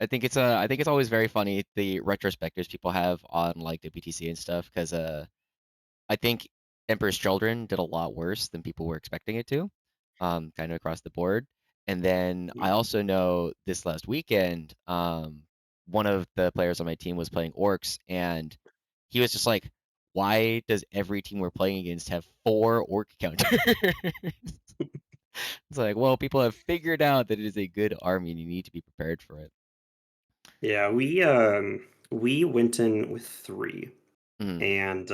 I think it's always very funny the retrospectives people have on like WTC and stuff because I think Emperor's Children did a lot worse than people were expecting it to, kind of across the board. And then I also know this last weekend, one of the players on my team was playing Orcs, and he was just like, "Why does every team we're playing against have 4 Orc counters?" It's like, well, people have figured out that it is a good army, and you need to be prepared for it. Yeah, we went in with 3, Mhm. and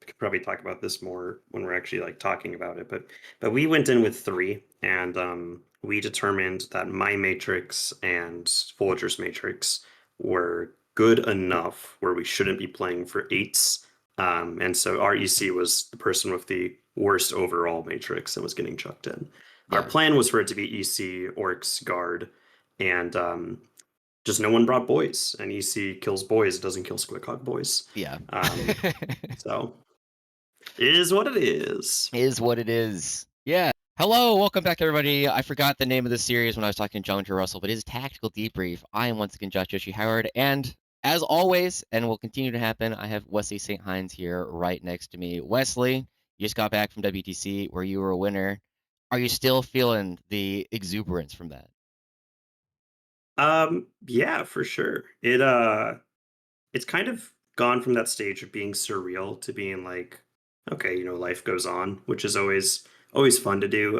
we could probably talk about this more when we're actually like talking about it, but we went in with 3, and we determined that my matrix and Folger's matrix were good enough where we shouldn't be playing for 8s. And so our EC was the person with the worst overall matrix and was getting chucked in. Our Yeah. plan was for it to be EC, Orcs, Guard, and just no one brought boys, and EC kills boys, it doesn't kill Squickhawk boys. Yeah. Um, so it is what it is. Is what it is. Yeah. Hello, welcome back, everybody. I forgot the name of the series when I was talking to John J. Russell, but it is Tactical Debrief. I am once again Josh Yoshi Howard, and as always, and will continue to happen, I have Wesley St. Hines here right next to me. Wesley, you just got back from WTC where you were a winner. Are you still feeling the exuberance from that? Yeah, for sure. It's kind of gone from that stage of being surreal to being like, okay, life goes on, which is always fun to do.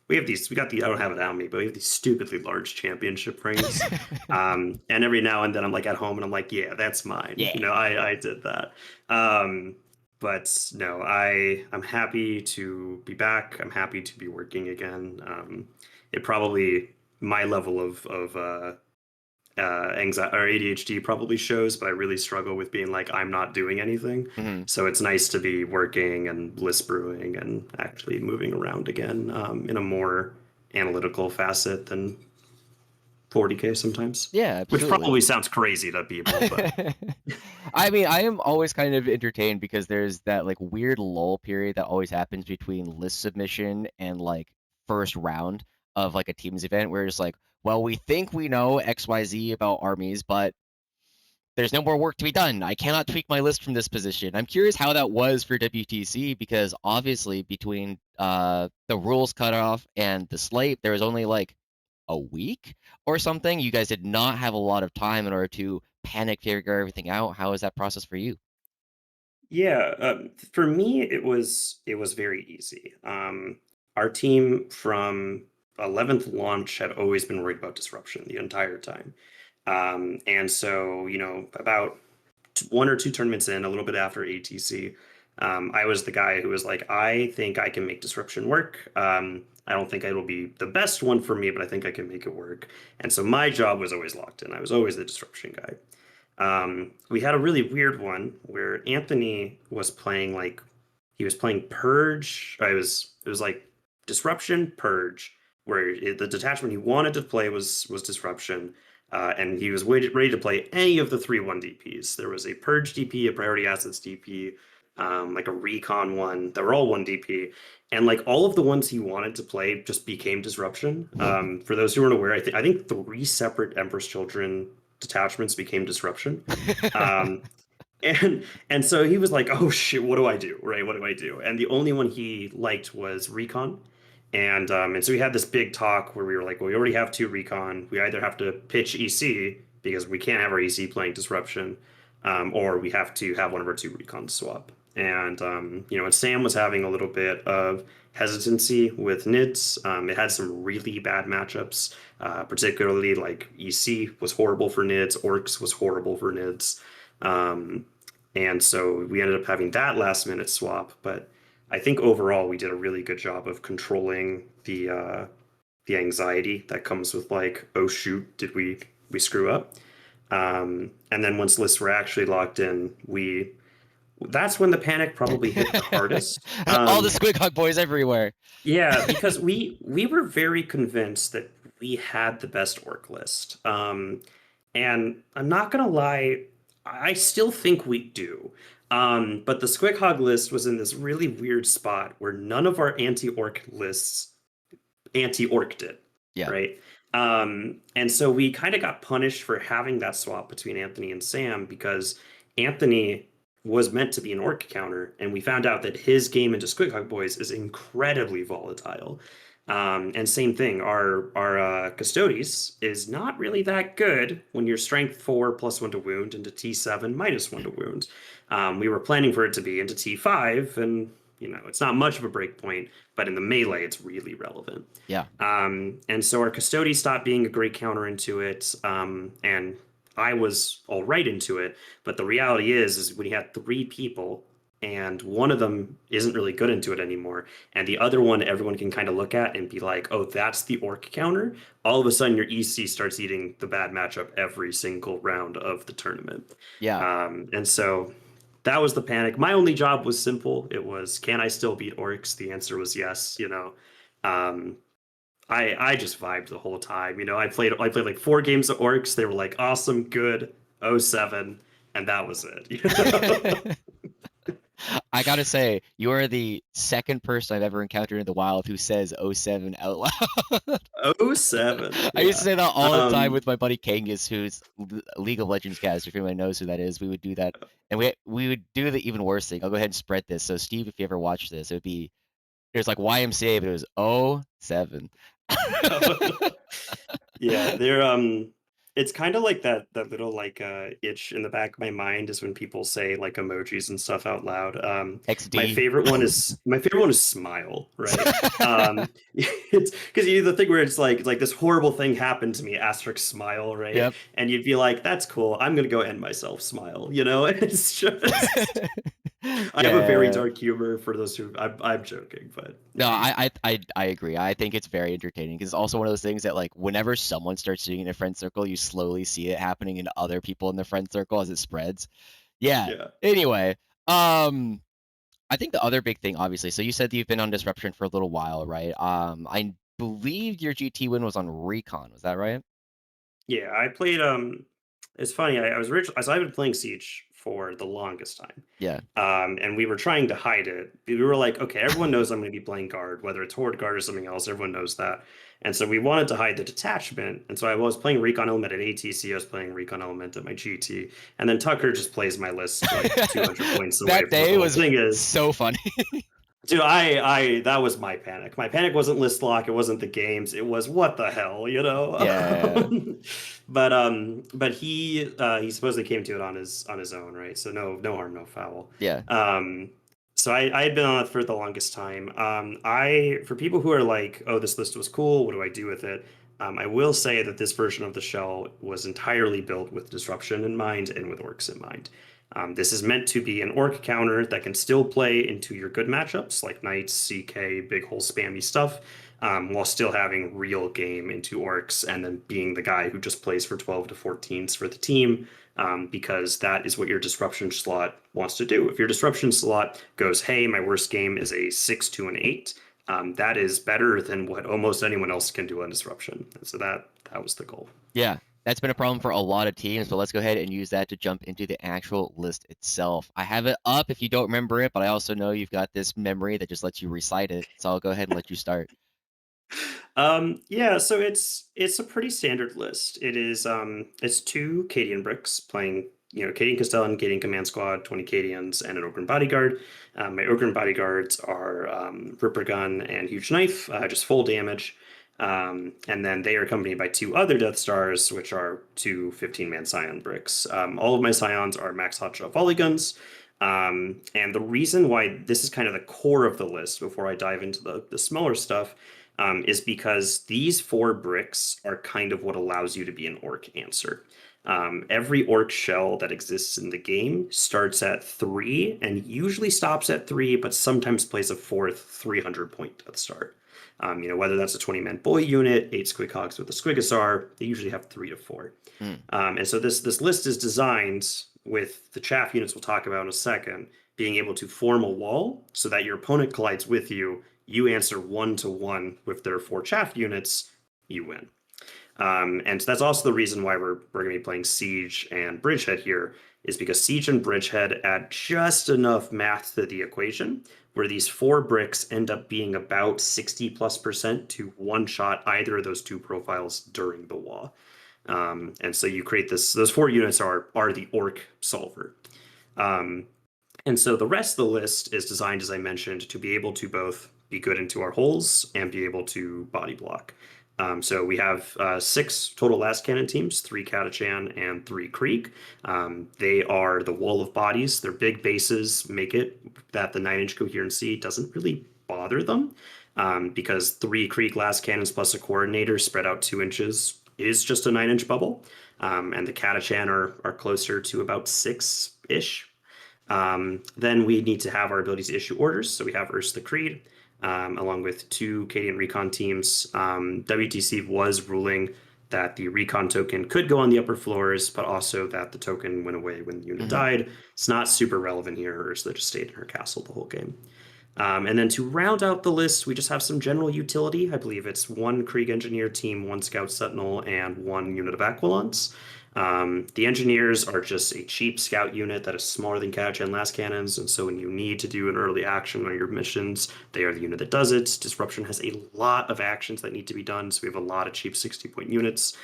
We got I don't have it on me, but we have these stupidly large championship rings. And every now and then I'm like at home and I'm like, yeah, that's mine. Yeah. I did that. Um, but no, I'm happy to be back. I'm happy to be working again. It probably my level of anxiety or ADHD probably shows, but I really struggle with being like I'm not doing anything. Mhm. So it's nice to be working and list brewing and actually moving around again in a more analytical facet than 40K sometimes, Yeah, which absolutely. probably sounds crazy to people, but I mean, I am always kind of entertained because there's that like weird lull period that always happens between list submission and like first round of like a team's event where it's like, well, we think we know XYZ about armies, but there's no more work to be done. I cannot tweak my list from this position. I'm curious how that was for WTC because obviously between the rules cutoff and the slate, there was only like a week or something. You guys did not have a lot of time in order to panic figure everything out. How was that process for you? yeah, for me it was very easy. Our team from 11th launch had always been worried about disruption the entire time. And so, about 1 or 2 tournaments in, a little bit after ATC, I was the guy who was like, I think I can make disruption work. I don't think it'll be the best one for me, but I think I can make it work. And so my job was always locked in. I was always the disruption guy. We had a really weird one where Anthony was playing like he was playing Purge. It was like Disruption Purge, where the detachment he wanted to play was Disruption, and he was ready to play any of the 3 1 DPs. There was a Purge DP, a Priority Assets DP, like a Recon one. They were all 1 DP, and like all of the ones he wanted to play just became Disruption. For those who aren't aware, I think 3 separate Emperor's Children detachments became Disruption. Um, and so he was like, "Oh shit, what do I do? Right? What do I do?" And the only one he liked was Recon. And so we had this big talk where we were like, "Well, we already have 2 Recon. We either have to pitch EC because we can't have our EC playing Disruption, or we have to have one of our 2 Recon swap." And Sam was having a little bit of hesitancy with NIDS. It had some really bad matchups, particularly like EC was horrible for NIDS, Orcs was horrible for NIDS. And so we ended up having that last minute swap. But I think overall we did a really good job of controlling the anxiety that comes with like, oh shoot, did we screw up? And then once lists were actually locked in, we that's when the panic probably hit the hardest. All the Squig Hug boys everywhere. Yeah, because we were very convinced that we had the best orc list. And I'm not gonna lie, I still think we do. But the Squig list was in this really weird spot where none of our anti-orc lists anti-orced it, Yeah. right? And so we kind of got punished for having that swap between Anthony and Sam because Anthony was meant to be an orc counter, and we found out that his game into Squidhog Boys is incredibly volatile. And same thing, our Custodes is not really that good when you're Strength 4 +1 to wound into T7 -1 to wound. We were planning for it to be into T5, and it's not much of a break point, but in the melee, it's really relevant. Yeah. And so our Custodes stopped being a great counter into it, and I was all right into it. But the reality is when you had three people, and one of them isn't really good into it anymore, and the other one everyone can kind of look at and be like, "Oh, that's the orc counter." All of a sudden, your EC starts eating the bad matchup every single round of the tournament. Yeah. And so that was the panic. My only job was simple. It was, can I still beat orcs? The answer was yes. Um, I just vibed the whole time. I played like 4 games of orcs. They were like awesome, good, 07, and that was it. I gotta say, you are the second person I've ever encountered in the wild who says '07 out loud. 07, I used to yeah. say that all the time with my buddy Kangas, who's League of Legends caster. If anyone knows who that is, we would do that, and we would do the even worse thing. I'll go ahead and spread this. So Steve, if you ever watch this, it would be there's like YMCA, but it was '07. Yeah, it's kind of like that little like itch in the back of my mind is when people say like emojis and stuff out loud. My XD. favorite one is smile, right? It's because the thing where it's like this horrible thing happened to me, asterisk smile, right? Yep. And you'd be like, that's cool. I'm gonna go end myself, smile, It's just I have a very Yeah. dark humor for those who I'm joking, but No, I agree. I think it's very entertaining because it's also one of those things that like whenever someone starts doing it in a friend circle, you slowly see it happening in other people in the friend circle as it spreads. Yeah. yeah. Anyway, I think the other big thing, obviously, so you said that you've been on Disruption for a little while, right? I believe your GT win was on Recon. Was that right? Yeah, I played. It's funny. I was originally, so I've been playing Siege for the longest time, Yeah. and we were trying to hide it. We were like, okay, everyone knows I'm going to be playing guard, whether it's Horde guard or something else. Everyone knows that, and so we wanted to hide the detachment. And so I was playing Recon Element at ATC. I was playing Recon Element at my GT, and then Tucker just plays my list like 200 points away That from what day the whole was thing is. so funny. Dude, I that was my panic. My panic wasn't list lock, it wasn't the games, it was what the hell, Yeah. But he supposedly came to it on his own, right? So no harm, no foul. Yeah. So I had been on it for the longest time. I for people who are like, oh, this list was cool, what do I do with it? I will say that this version of the shell was entirely built with disruption in mind and with orcs in mind. This is meant to be an orc counter that can still play into your good matchups like knights, CK, big hole spammy stuff, while still having real game into orcs and then being the guy who just plays for 12 to 14s for the team, because that is what your disruption slot wants to do. If your disruption slot goes, hey, my worst game is a 6 to an 8, that is better than what almost anyone else can do on disruption. And so that was the goal. Yeah. That's been a problem for a lot of teams, but let's go ahead and use that to jump into the actual list itself. I have it up if you don't remember it, but I also know you've got this memory that just lets you recite it. So I'll go ahead and let you start. Yeah, so it's a pretty standard list. It's 2 Cadian bricks playing, Cadian Castellan, Cadian Command Squad, 20 Cadians, and an Ogryn Bodyguard. My Ogryn Bodyguards are Ripper Gun and Huge Knife, just full damage. And then they are accompanied by 2 other Death Stars, which are 2 15-man Scion bricks. All of my Scions are max hotshot volley guns. And the reason why this is kind of the core of the list before I dive into the smaller stuff, is because these 4 bricks are kind of what allows you to be an orc answer. Every orc shell that exists in the game starts at 3 and usually stops at 3, but sometimes plays a fourth 300-point Death Star. Whether that's a 20-man bully unit, 8 squig hogs with a squigosaur, they usually have 3 to 4. Mm. And so this list is designed with the chaff units we'll talk about in a second, being able to form a wall so that your opponent collides with you. You answer 1-to-1 with their 4 chaff units, you win. And that's also the reason why we're going to be playing Siege and Bridgehead here, is because Siege and Bridgehead add just enough math to the equation where these 4 bricks end up being about 60+% to one-shot either of those 2 profiles during the war. And so you create this, those 4 units are the orc solver. And so the rest of the list is designed, as I mentioned, to be able to both be good into our holes and be able to body block. So we have 6 total Lascannon teams, 3 Catachan and 3 Krieg. They are the wall of bodies. Their big bases make it that the 9-inch coherency doesn't really bother them, because 3 Krieg Lascannons plus a coordinator spread out 2 inches is just a 9-inch bubble. And the Catachan are closer to about 6-ish. Then we need to have our ability to issue orders. So we have Ursula Creed, along with 2 Cadian Recon teams. WTC was ruling that the Recon token could go on the upper floors, but also that the token went away when the unit died. It's not super relevant here. Ursula just stayed in her castle the whole game. And then to round out the list, we just have some general utility. I believe it's 1 Krieg Engineer team, 1 Scout Sentinel, and 1 unit of Aquilons. The Engineers are just a cheap scout unit that is smaller than Catachan Lascannons, and so when you need to do an early action on your missions, they are the unit that does it. Disruption has a lot of actions that need to be done, so we have a lot of cheap 60-point units.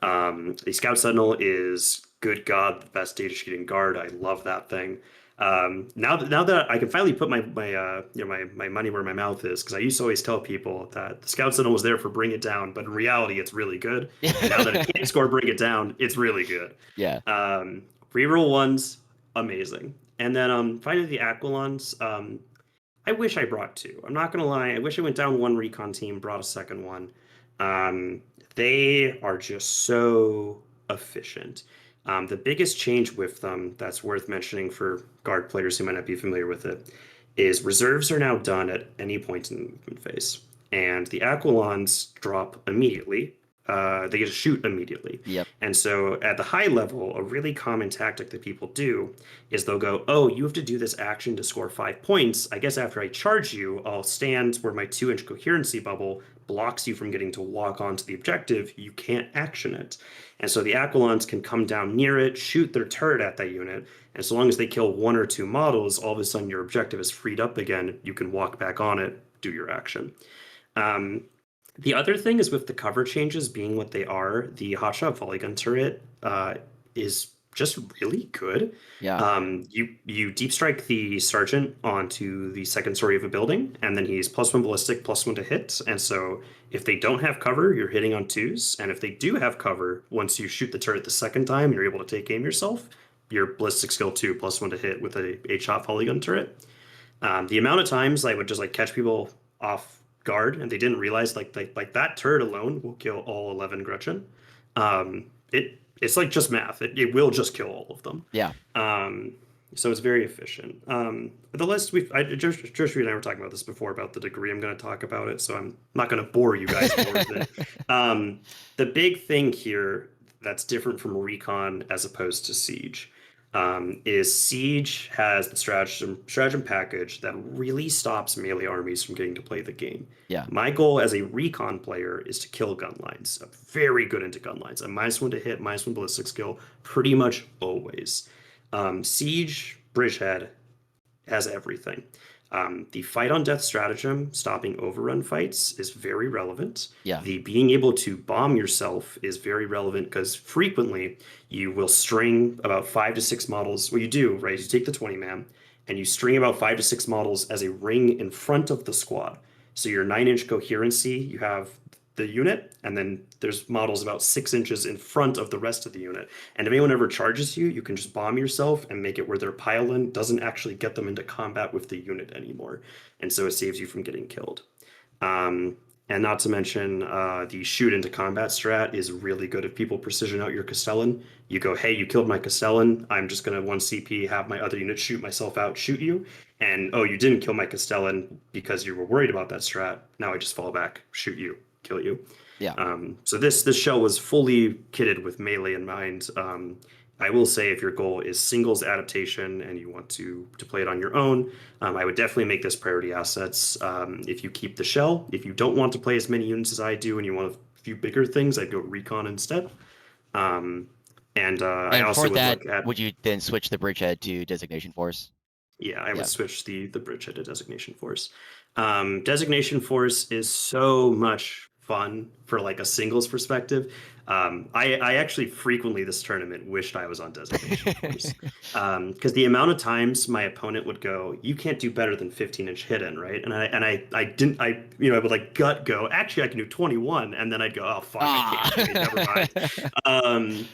The Scout Sentinel is, good God, the best data sheet in Guard. I love that thing. Now that I can finally put my money where my mouth is, because I used to always tell people that the Scout Sentinel was there for bring it down, but in reality, it's really good. And now that it can't score bring it down, it's really good. Yeah. Reroll ones, amazing. And then finally the Aquilons. I wish I brought 2. I'm not gonna lie. I wish I went down 1 recon team, brought a second one. They are just so efficient. The biggest change with them that's worth mentioning for Guard players who might not be familiar with it is reserves are now done at any point in the movement phase. And the Aquilons drop immediately. They get to shoot immediately. Yep. And so at the high level, a really common tactic that people do is they'll go, oh, you have to do this action to score 5 points. I guess after I charge you, I'll stand where my 2-inch coherency bubble blocks you from getting to walk onto the objective. You can't action it. And so the Aquilons can come down near it, shoot their turret at that unit, and so long as they kill 1 or 2 models, all of a sudden your objective is freed up again. You can walk back on it, do your action. The other thing is with the cover changes being what they are, the hotshot volley gun turret is just really good. Yeah. You deep strike the sergeant onto the second story of a building, and then he's +1 ballistic, +1 to hit. And so if they don't have cover, you're hitting on 2s. And if they do have cover, once you shoot the turret the second time, you're able to take aim yourself. Your ballistic skill 2, +1 to hit with a 8-shot volley gun turret. The amount of times I would just like catch people off guard and they didn't realize like that turret alone will kill all 11 Gretchen. It's like just math. It will just kill all of them. Yeah. So it's very efficient. The list Joshua and I were talking about this before about the degree I'm going to talk about it, so I'm not going to bore you guys more with it. The big thing here that's different from Recon as opposed to Siege is Siege has the stratagem package that really stops melee armies from getting to play the game. Yeah. My goal as a Recon player is to kill gun lines. I'm very good into gun lines. I'm -1 to hit, -1 ballistic skill, pretty much always. Siege, Bridgehead has everything. The fight on death stratagem, stopping overrun fights, is very relevant. Yeah. The being able to bomb yourself is very relevant because frequently you will string about 5 to 6 models. What you do, right, is you take the 20-man and you string about 5 to 6 models as a ring in front of the squad. So your 9-inch coherency, you have the unit, and then there's models about 6 inches in front of the rest of the unit. And if anyone ever charges you, you can just bomb yourself and make it where their pile-in doesn't actually get them into combat with the unit anymore. And so it saves you from getting killed. And not to mention, the shoot into combat strat is really good if people precision out your Castellan. You go, hey, you killed my Castellan. I'm just going to 1 CP, have my other unit shoot myself out, shoot you. And, oh, you didn't kill my Castellan because you were worried about that strat. Now I just fall back, shoot you, kill you. Yeah. So this shell was fully kitted with melee in mind. I will say if your goal is singles adaptation and you want to play it on your own, I would definitely make this priority assets. If you keep the shell, if you don't want to play as many units as I do and you want to few bigger things, I'd go Recon instead. I And also for would that, look at would you then switch the bridgehead to designation force? yeah, I would Yeah. switch the bridgehead to designation force. Designation force is so much fun for like a singles perspective. I actually frequently this tournament wished I was on designation force because the amount of times my opponent would go, "You can't do better than 15-inch hidden," right? I didn't I would like gut go, "Actually, I can do 21," and then I'd go, "Oh fuck, I Ah. can't." Okay, never mind. Um,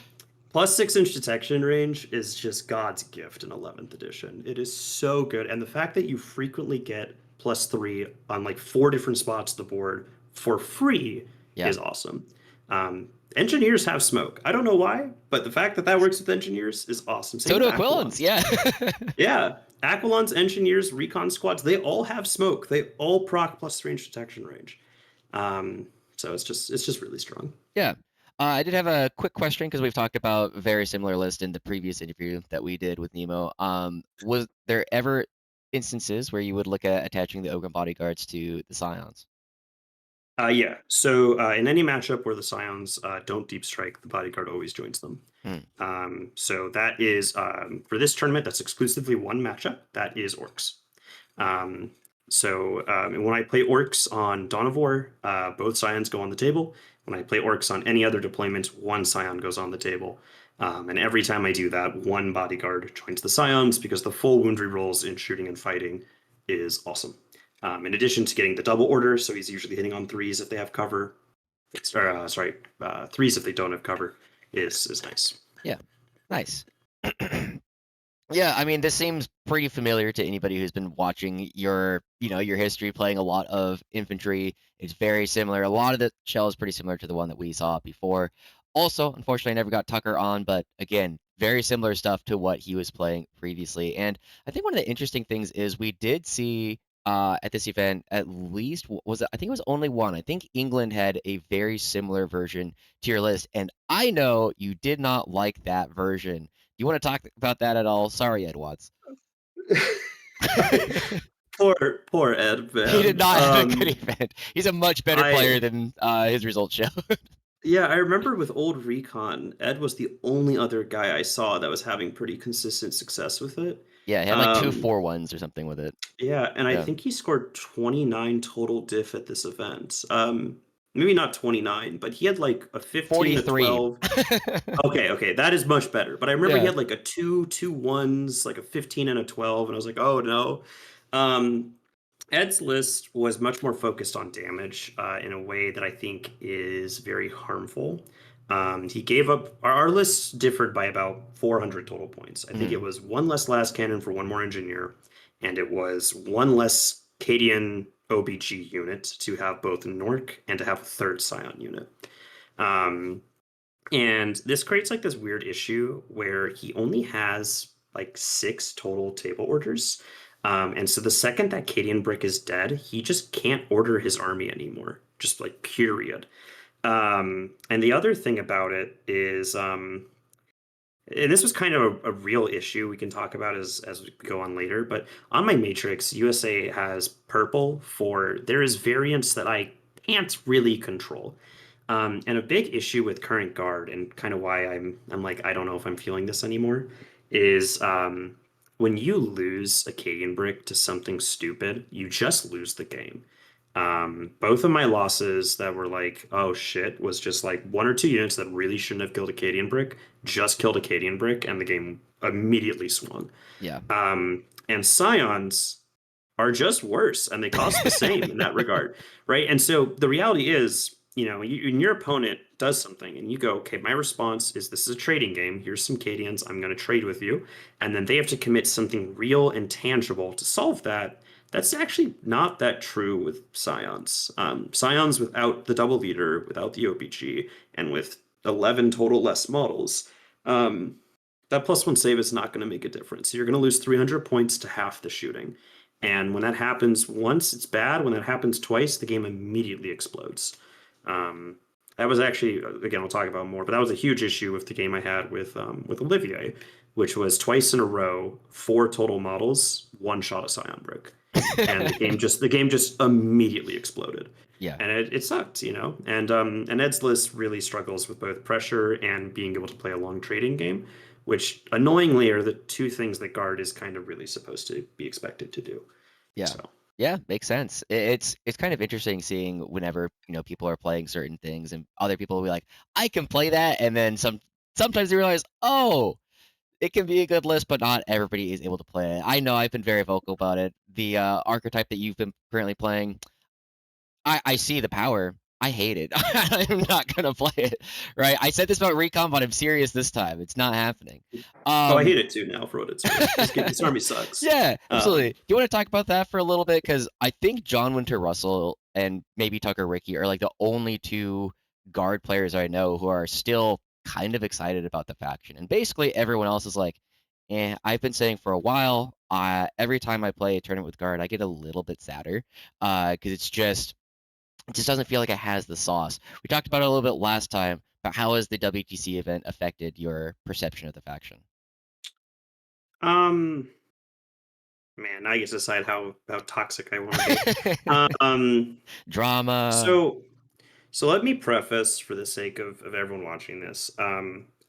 Plus 6-inch detection range is just God's gift in 11th edition. It is so good. And the fact that you frequently get +3 on like 4 different spots of the board for free Yeah. is awesome. Engineers have smoke. I don't know why, but the fact that that works with engineers is awesome. Same So with do Aquilons. Aquilons. Yeah. Yeah, Aquilons, engineers, recon squads, they all have smoke. They all proc +3-inch detection range. So it's just really strong. Yeah. I did have a quick question because we've talked about very similar list in the previous interview that we did with Nemo. Was there ever instances where you would look at attaching the Ogryn Bodyguards to the Scions? Yeah. So in any matchup where the Scions don't deep strike, the bodyguard always joins them. Hmm. So that is for this tournament. That's exclusively one matchup. That is orcs. Um, and when I play orcs on Dawn of War, both Scions go on the table. When I play orcs on any other deployment, one Scion goes on the table. And every time I do that, one bodyguard joins the Scions because the full wound rolls in shooting and fighting is awesome. In addition to getting the double order, so he's usually hitting on threes if they have cover. Threes if they don't have cover is nice. Yeah. Nice. Yeah, I mean, this seems pretty familiar to anybody who's been watching your history playing a lot of infantry. It's very similar. A lot of the shell is pretty similar to the one that we saw before. Also, unfortunately, I never got Tucker on, but again, very similar stuff to what he was playing previously. And I think one of the interesting things is we did see at this event at least I think it was only one. I think England had a very similar version to your list, and I know you did not like that version. You want to talk about that at all? Sorry, Ed Watts. Poor Ed, He did man. not have a good event. He's a much better player I than his results show. Yeah, I remember with old Recon, Ed was the only other guy I saw that was having pretty consistent success with it. Yeah, he had like two Um, 4-1s or something with it. yeah, and I Yeah. think he scored 29 total diff at this event. Maybe not 29, but he had like a 15, a 43. 12. Okay, that is much better. But I remember he Yeah. had like a two ones, like a 15 and a 12, and I was like, oh no. Um, Ed's list was much more focused on damage in a way that I think is very harmful. He gave up our list differed by about 400 total points. I think Mhm. it was one less Lascannon for one more engineer, and it was one less Cadian OBG unit to have both Nork and to have a third Scion unit. Um, and this creates like this weird issue where he only has like 6 total table orders. And so the second that Cadian Brick is dead, he just can't order his army anymore. Just like period. And the other thing about it is, and this was kind of a real issue we can talk about as we go on later, but on my matrix, USA has purple for there is variants that I can't really control. And a big issue with current guard and kind of why I'm like I don't know if I'm feeling this anymore is when you lose a Cadian brick to something stupid, you just lose the game. Both of my losses that were like, oh shit, was just like 1 or 2 units that really shouldn't have killed a Cadian brick, just killed a Cadian brick, and the game immediately swung. Yeah. And Scions are just worse, and they cost the same in that regard, right? And so the reality is, when your opponent does something, and you go, okay, my response is this is a trading game. Here's some Cadians. I'm going to trade with you, and then they have to commit something real and tangible to solve that. That's actually not that true with Scions. Scions without the double leader, without the OPG, and with 11 total less models, that +1 save is not going to make a difference. You're going to lose 300 points to half the shooting. And when that happens once, it's bad. When that happens twice, the game immediately explodes. Um, That was actually, again, we'll talk about more, but that was a huge issue with the game I had with Olivier, which was twice in a row, four total models, one shot a Scion brick, and the game just immediately exploded, Yeah. and it sucked, you know. And Ed's list really struggles with both pressure and being able to play a long trading game, which annoyingly are the two things that Guard is kind of really supposed to be expected to do. Yeah. So. Yeah, makes sense. It's kind of interesting seeing whenever, people are playing certain things and other people will be like, "I can play that," and then sometimes you realize, "Oh, it can be a good list, but not everybody is able to play it." I know I've been very vocal about it. The, archetype that you've been currently playing, I see the power. I hate it. I'm not gonna play it, right? I said this about Recon, but I'm serious this time. It's not happening. Oh, I Um hate it too now for what it's worth. This army sucks. Yeah, absolutely. Um, Do you wanna talk about that for a little bit? Because I think John Winter Russell and maybe Tucker Rickey are, like, the only 2 guard players I know who are still kind of excited about the faction, and basically everyone else is like, "Eh." I've been saying for a while, every time I play a tournament with guard, I get a little bit sadder, because it just doesn't feel like it has the sauce. We talked about it a little bit last time, but how has the WTC event affected your perception of the faction? um, Man, I get to decide how toxic I want to be. Um, Drama. so so let me preface for the sake of everyone watching this.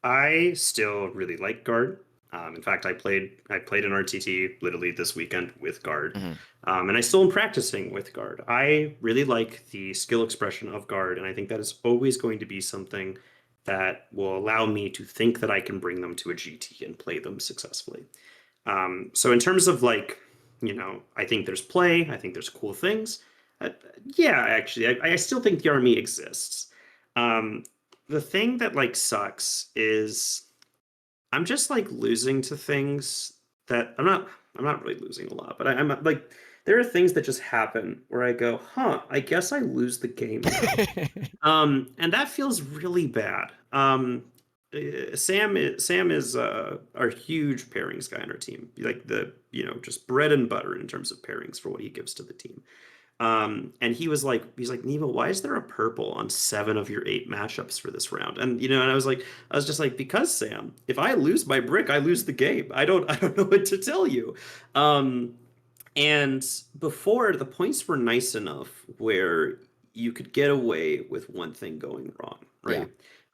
I still really like Guard. In fact, I played an RTT literally this weekend with Guard, Mhm. and I still am practicing with Guard. I really like the skill expression of Guard, and I think that is always going to be something that will allow me to think that I can bring them to a GT and play them successfully. So in terms of like, I think there's play. I think there's cool things. Uh, yeah, actually, I still think the army exists. Um, the thing that like sucks is I'm just like losing to things that I'm not really losing a lot, but I'm like there are things that just happen where I go, huh, I guess I lose the game now. And that feels really bad. Sam is our huge pairings guy on our team, like the just bread and butter in terms of pairings for what he gives to the team. And he's like, Neva, why is there a purple on 7 of your 8 matchups for this round? And I was just like, because Sam, if I lose my brick, I lose the game. I don't know what to tell you. Um, and before, the points were nice enough where you could get away with one thing going wrong, Yeah.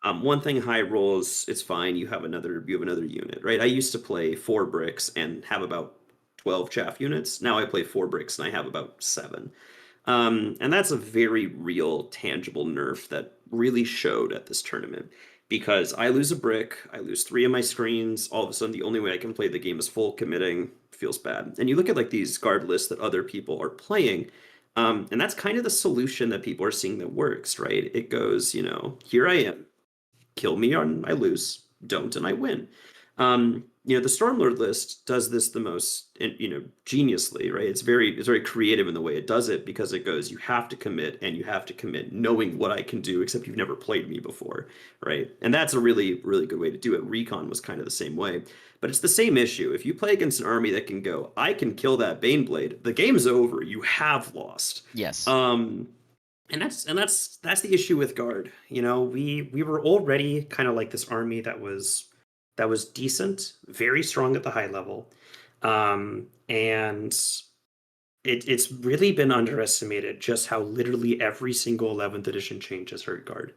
right? One thing high rolls, it's fine. You have another unit, right? I used to play 4 bricks and have about 12 chaff units. Now I play 4 bricks and I have about 7. And that's a very real, tangible nerf that really showed at this tournament. Because I lose a brick, I lose 3 of my screens. All of a sudden, the only way I can play the game is full committing. Feels bad. And you look at like these guard lists that other people are playing, and that's kind of the solution that people are seeing that works, right? It goes, here I am, kill me and I lose, don't and I win. The Stormlord list does this the most, geniusly, right? It's very creative in the way it does it because it goes, you have to commit and you have to commit knowing what I can do, except you've never played me before, right? And that's a really, really good way to do it. Recon was kind of the same way, but it's the same issue. If you play against an army that can go, I can kill that Baneblade, the game's over. You have lost. Yes. Um, and that's the issue with guard. We were already kind of like this army that was decent, very strong at the high level, and it's really been underestimated just how literally every single 11th edition change has hurt guard.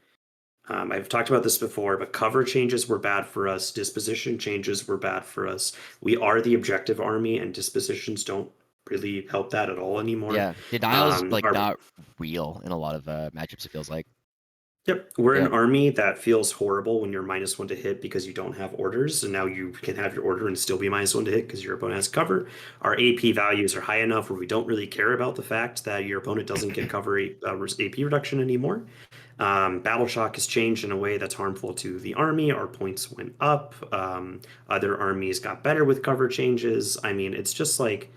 I've talked about this before, but cover changes were bad for us. Disposition changes were bad for us. We are the objective army, and dispositions don't really help that at all anymore. Yeah. Denial's, like, Our not real in a lot of, matchups, it feels like. Yep, we're an Yeah. army that feels horrible when you're -1 to hit because you don't have orders, and now you can have your order and still be -1 to hit because your opponent has cover. Our AP values are high enough where we don't really care about the fact that your opponent doesn't get cover AP reduction anymore. Battle shock has changed in a way that's harmful to the army. Our points went up. Other armies got better with cover changes. I mean, it's just like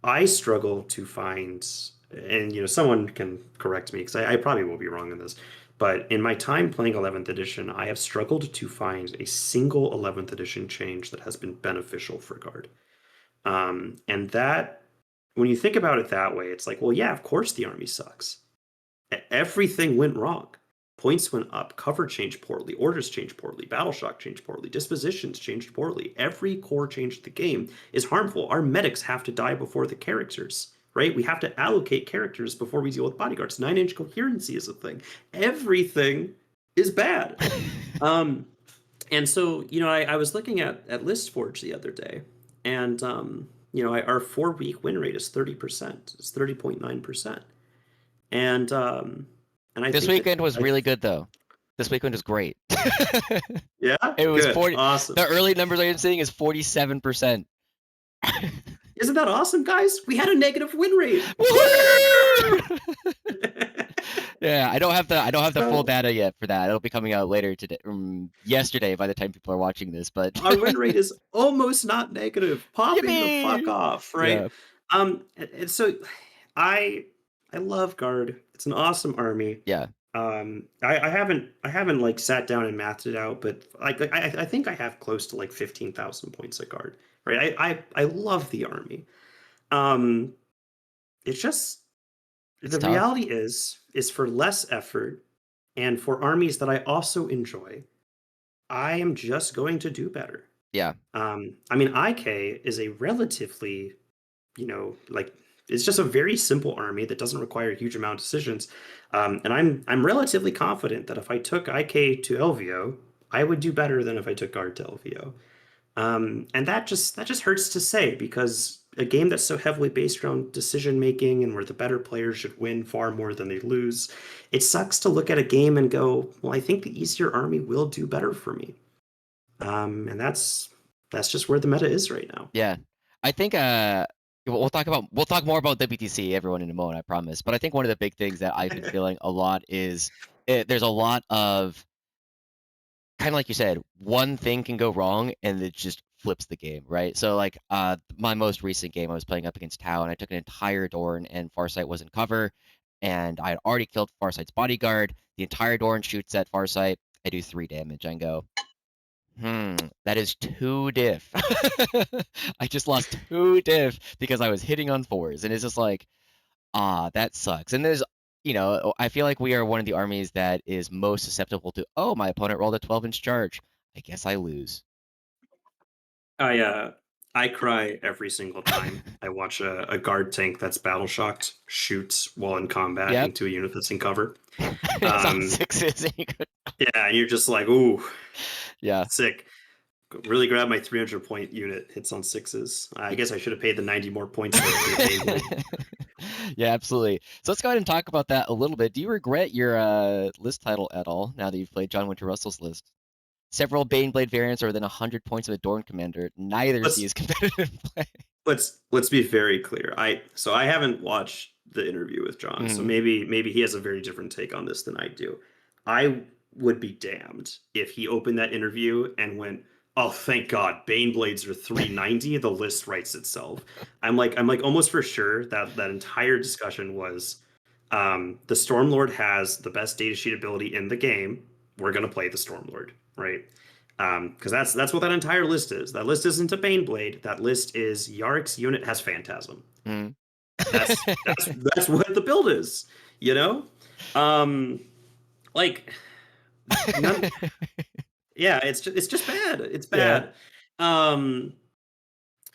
I struggle to find, and someone can correct me because I probably will be wrong in this, but in my time playing 11th edition, I have struggled to find a single 11th edition change that has been beneficial for guard. And that, when you think about it that way, it's like, well, yeah, of course the army sucks. Everything went wrong. Points went up, cover changed poorly, orders changed poorly, battle shock changed poorly, dispositions changed poorly. Every core change of the game is harmful. Our medics have to die before the characters, right? We have to allocate characters before we deal with bodyguards. 9-inch coherency is a thing. Everything is bad. And so, I was looking at ListForge the other day, and our 4-week win rate is 30%. It's 30.9%. And I This think that weekend was really good though. This weekend was great. yeah, It was good, 40. awesome. The early numbers I am seeing is 47%. Isn't that awesome, guys? We had a negative win rate. Yeah, I don't have the full data yet for that. It'll be coming out later today, yesterday by the time people are watching this. But our win rate is almost not negative. Popping the fuck Yippee! off, right? Yeah. And so I love Guard. It's an awesome army. Yeah. I haven't like sat down and mathed it out, but I think I have close to like 15,000 points at Guard. Right? I love the army. It's just It's the tough. reality is for less effort and for armies that I also enjoy, I am just going to do better. Yeah. I mean, IK is a relatively, like it's just a very simple army that doesn't require a huge amount of decisions. And I'm relatively confident that if I took IK to LVO, I would do better than if I took Guard to LVO. And that just hurts to say, because a game that's so heavily based around decision making and where the better players should win far more than they lose, it sucks to look at a game and go, well, I think the easier army will do better for me. And that's just where the meta is right now. Yeah. I think we'll talk more about WTC, everyone, in a moment, I promise. But I think one of the big things that I've been feeling a lot is there's a lot of, kind of like you said, one thing can go wrong and it just flips the game, right? So like my most recent game, I was playing up against Tau and I took an entire Dorn and Farsight was in cover, and I had already killed Farsight's bodyguard. The entire Dorn shoots at Farsight. I do 3 damage and go, that is 2 diff. I just lost 2 diff because I was hitting on 4s, and it's just like, that sucks. And there's, I feel like we are one of the armies that is most susceptible to, oh, my opponent rolled a 12-inch charge. I guess I lose. I cry every single time I watch a guard tank that's battle shocked shoot while in combat Yep. into a unit that's in cover. It's on 6s. Yeah, and you're just like, ooh, Yeah. sick. Really grab my 300 point unit, hits on 6s. I guess I should have paid the 90 more points. Yeah, absolutely. So let's go ahead and talk about that a little bit. Do you regret your list title at all now that you've played John Winter Russell's list? Several Baneblade variants are within 100 points of a Dorn commander. Neither sees competitive play. Let's be very clear. I haven't watched the interview with John, so maybe he has a very different take on this than I do. I would be damned if he opened that interview and went, "Oh, thank God, Baneblades are 390. The list writes itself." I'm like almost for sure that entire discussion was, the Stormlord has the best data sheet ability in the game. We're gonna play the Stormlord, right? Because that's what that entire list is. That list isn't a Baneblade. That list is Yarick's unit has Phantasm. That's what the build is, like yeah, it's just bad. It's bad. Yeah.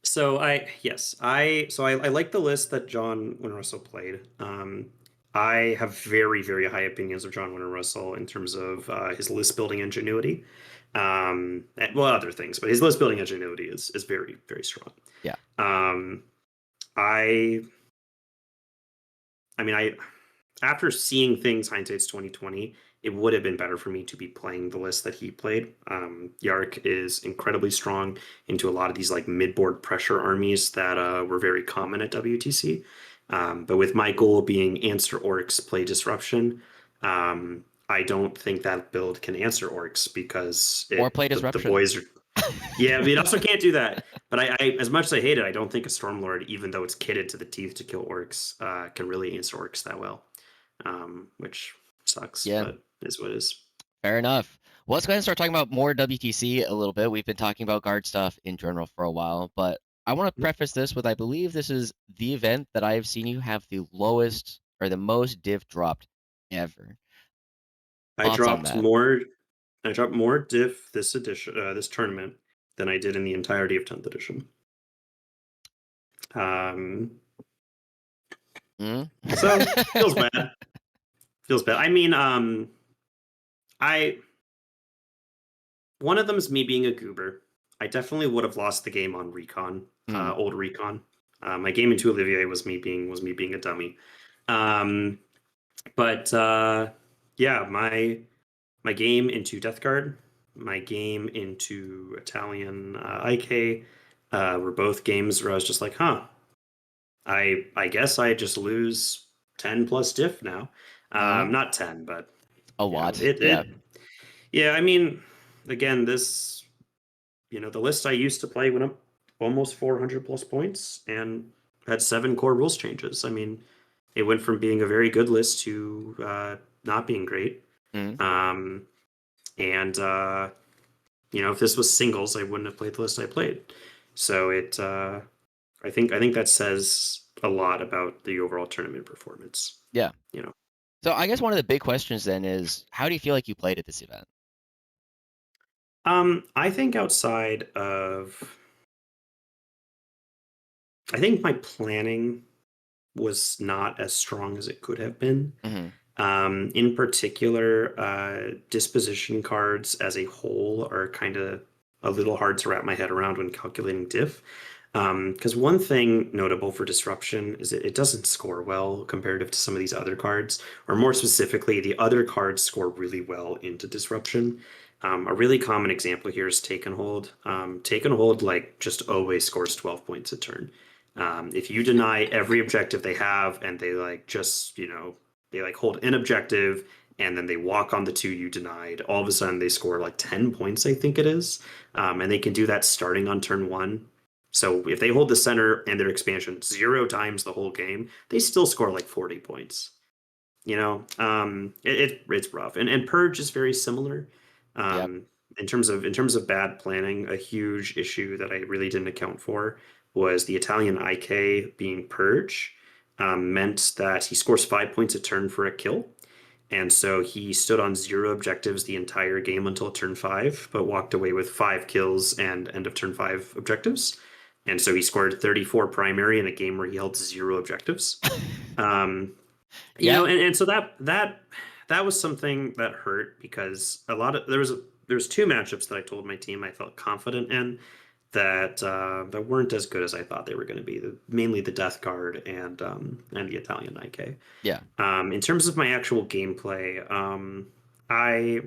So I like the list that John Winter Russell played. I have very, very high opinions of John Winter Russell in terms of his list building ingenuity. And, well, other things, but his list building ingenuity is very, very strong. Yeah. I mean, after seeing things hindsight's 2020, it would have been better for me to be playing the list that he played. Yarick is incredibly strong into a lot of these like mid-board pressure armies that were very common at WTC. But with my goal being answer orcs, play disruption, I don't think that build can answer orcs because or play disruption. The boys are. Yeah, but it also can't do that. But I as much as I hate it, I don't think a Stormlord, even though it's kitted to the teeth to kill orcs, can really answer orcs that well, which sucks. Yeah. But is what it is. Fair enough. Well, let's go ahead and start talking about more WTC a little bit. We've been talking about guard stuff in general for a while, but I want to preface this with, I believe this is the event that I have seen you have the lowest or the most div dropped ever. I Thoughts on dropped that? more. I dropped more diff this edition, this tournament, than I did in the entirety of 10th edition. Mm? So feels bad. Feels bad. I mean, I one of them is me being a goober. I definitely would have lost the game on Recon, Mm. old Recon. My game into Olivier was me being a dummy. Um, but yeah, my game into Death Guard, my game into Italian IK were both games where I was just like, huh, I guess I just lose 10 plus diff now. Mm. Not 10, but A you know, lot. Yeah. yeah, I mean, again, this, the list I used to play went up almost 400 plus points and had 7 core rules changes. I mean, it went from being a very good list to not being great. Mm. Um, and if this was singles, I wouldn't have played the list I played. So I think that says a lot about the overall tournament performance. Yeah. You know, So I guess one of the big questions then is, how do you feel like you played at this event? I think I think my planning was not as strong as it could have been. Mm-hmm. In particular, disposition cards as a whole are kind of a little hard to wrap my head around when calculating diff. Because one thing notable for disruption is it doesn't score well comparative to some of these other cards, or more specifically, the other cards score really well into disruption. A really common example here is Take and Hold. Take and Hold like just always scores 12 points a turn. If you deny every objective they have and they like just, they like hold an objective and then they walk on the 2 you denied, all of a sudden they score like 10 points, I think it is. And they can do that starting on turn 1. So if they hold the center and their expansion 0 times the whole game, they still score like 40 points. It's rough. And Purge is very similar. Yep. In terms of bad planning, a huge issue that I really didn't account for was the Italian IK being Purge meant that he scores 5 points a turn for a kill. And so he stood on 0 objectives the entire game until turn 5, but walked away with 5 kills and end of turn 5 objectives. And so he scored 34 primary in a game where he held 0 objectives. Um, Yeah. and so that was something that hurt because there was 2 matchups that I told my team I felt confident in that weren't as good as I thought they were going to be. Mainly the Death Guard and the Italian IK. Yeah. In terms of my actual gameplay, I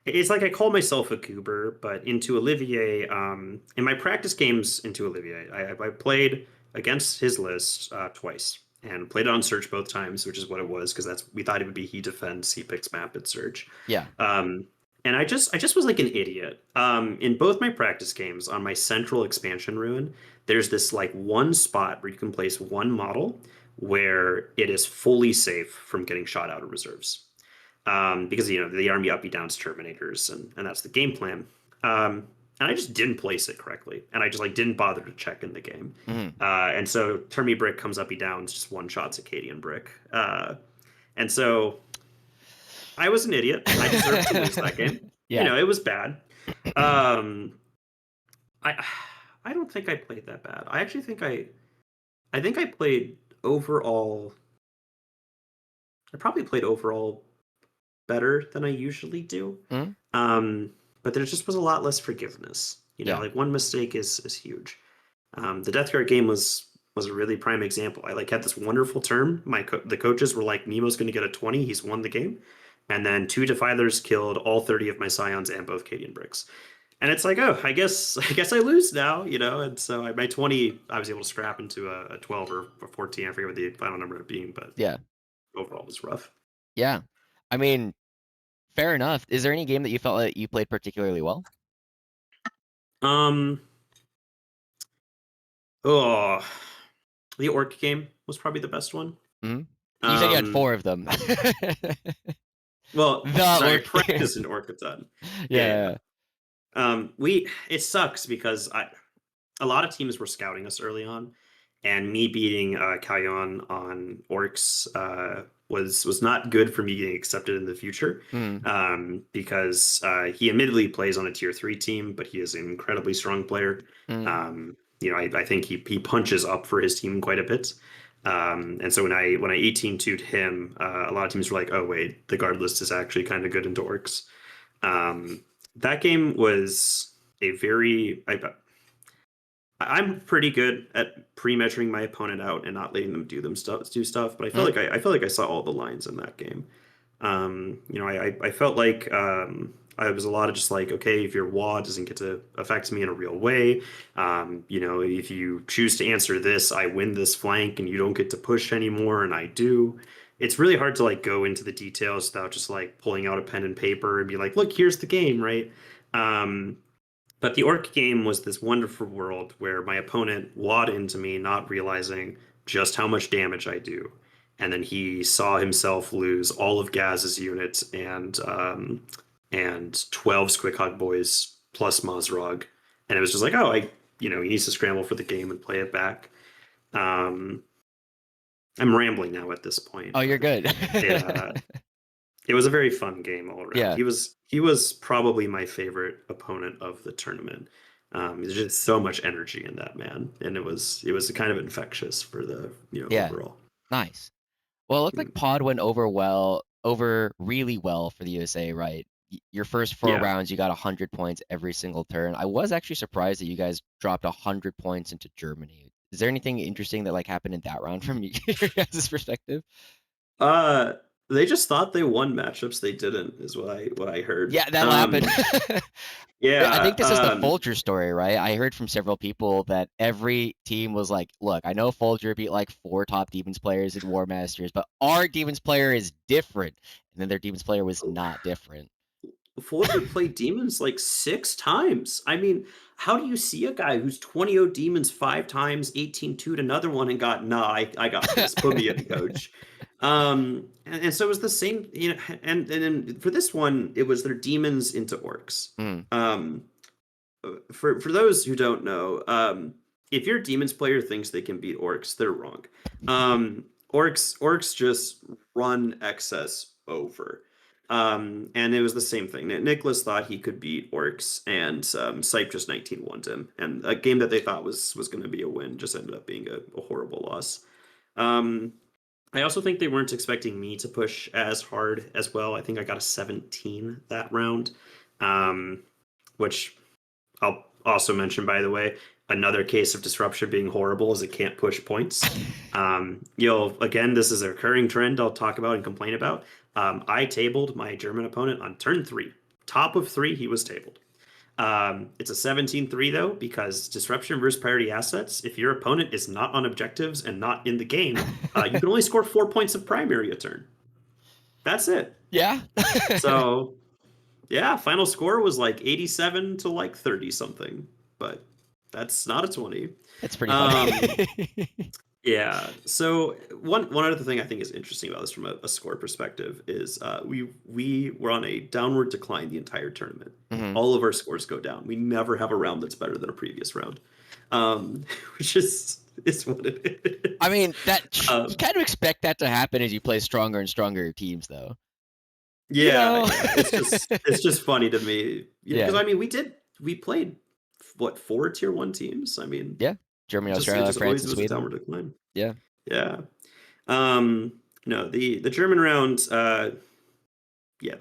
it's like I call myself a goober, but into Olivier, in my practice games into Olivier, I played against his list twice and played it on search both times, which is what it was because we thought it would be he defends, he picks map at search. Yeah. And I just was like an idiot. In both my practice games on my central expansion ruin, there's this like one spot where you can place one model where it is fully safe from getting shot out of reserves because the army uppy downs terminators and that's the game plan. And I just didn't place it correctly, and I just like didn't bother to check in the game. Mm-hmm. And so Termi Brick comes uppy downs, just one shots a Cadian Brick. And so I was an idiot. I deserved to lose that game. Yeah. It was bad. Um, I I don't think I played that bad. I actually think I played overall. I probably played overall better than I usually do. Mm-hmm. Um, but there just was a lot less forgiveness. Yeah. Like one mistake is huge. The Death Guard game was a really prime example. I like had this wonderful term. The coaches were like, Nemo's going to get a 20. He's won the game. And then 2 defilers killed all 30 of my Scions and both Cadian bricks. And it's like, oh, I guess I lose now, And so my 20, I was able to scrap into a 12 or a 14. I forget what the final number of being, but Yeah. overall it was rough. Yeah. I mean, fair enough. Is there any game that you felt like you played particularly well? Um, oh, the Orc game was probably the best one. Mm-hmm. You said you had 4 of them. Well, The sorry, I Orc. practiced in Orcaton. Yeah. It sucks because a lot of teams were scouting us early on, and me beating Kalyon on Orcs was not good for me getting accepted in the future, Mm, because he admittedly plays on a tier 3 team, but he is an incredibly strong player. mm. I think he punches up for his team quite a bit. And so when I 18-2'd him, a lot of teams were like, "Oh wait, the guard list is actually kind of good into orcs." That game was a very I'm pretty good at pre-measuring my opponent out and not letting them do stuff, but Mm. I feel like I saw all the lines in that game. I felt like I was a lot of just like, okay, if your wall doesn't get to affect me in a real way, if you choose to answer this, I win this flank and you don't get to push anymore, and I do. It's really hard to like go into the details without just like pulling out a pen and paper and be like, look, here's the game, right? Um, but the orc game was this wonderful world where my opponent wad into me, not realizing just how much damage I do. And then he saw himself lose all of Gaz's units and 12 Squickhog boys plus Mazrog. And it was just like, oh, he needs to scramble for the game and play it back. Um, I'm rambling now at this point, Oh, you're but good. yeah, it was a very fun game all around. Yeah. He was probably my favorite opponent of the tournament. There's just so much energy in that man, and it was kind of infectious for the Yeah. overall. Nice. Well, it looked Mm. like Pod went over really well for the USA, right? Your first four Yeah. rounds, you got 100 points every single turn. I was actually surprised that you guys dropped 100 points into Germany. Is there anything interesting that like happened in that round from your guys' perspective? Uh, they just thought they won matchups they didn't, is what I heard. Yeah, that'll happen. I Yeah. think this is the Folger story, right? I heard from several people that every team was like, look, I know Folger beat like 4 top Demons players in War Masters, but our Demons player is different. And then their Demons player was not different. Folger played demons like 6 times. I mean, how do you see a guy who's 20 demons 5 times, 18-2'd another one and got, nah, I got this. Put me in, coach. And so it was the same, and then for this one, it was their demons into orcs. Mm. Um, for those who don't know, if your demons player thinks they can beat orcs, they're wrong. Orcs just run excess over. And it was the same thing. Nicholas thought he could beat orcs, and Sipe just 19-1'd him. And a game that they thought was going to be a win just ended up being a horrible loss. Um, I also think they weren't expecting me to push as hard as well. I think I got a 17 that round, which I'll also mention, by the way, another case of disruption being horrible is it can't push points. Again, this is a recurring trend I'll talk about and complain about. I tabled my German opponent on turn 3. Top of 3, he was tabled. It's a 17-3 though, because disruption versus priority assets, if your opponent is not on objectives and not in the game, you can only score 4 points of primary a turn. That's it. Yeah. So yeah, final score was like 87 to like 30 something, but that's not a 20. It's pretty funny. Yeah. So one other thing I think is interesting about this from a score perspective is we were on a downward decline the entire tournament. Mhm. All of our scores go down. We never have a round that's better than a previous round, which is what it is. I mean, you Um, kind of expect that to happen as you play stronger and stronger teams, though. You yeah, know? yeah. It's just funny to me, because Yeah. I mean we played what 4 tier 1 teams. I mean, Yeah. Germany, it Australia, just France, always and was a Sweden. downward decline. Yeah. Yeah. No, the German round, the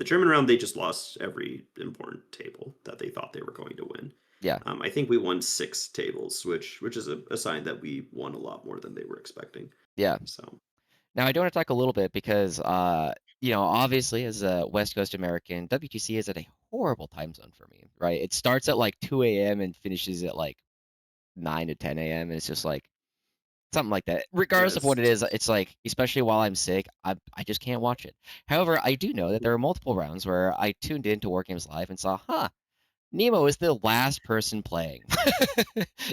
German round, they just lost every important table that they thought they were going to win. Yeah. I think we won 6 tables, which is a sign that we won a lot more than they were expecting. Yeah. So Now, I do want to talk a little bit because, obviously, as a West Coast American, WTC is at a horrible time zone for me, right? It starts at like 2 a.m. and finishes at like 9 to 10 a.m. And it's just like something like that. yeah, Regardless of what it is, it's like, especially while I'm sick, I just can't watch it. However, I do know that there are multiple rounds where I tuned into War Games Live and saw, Nemo is the last person playing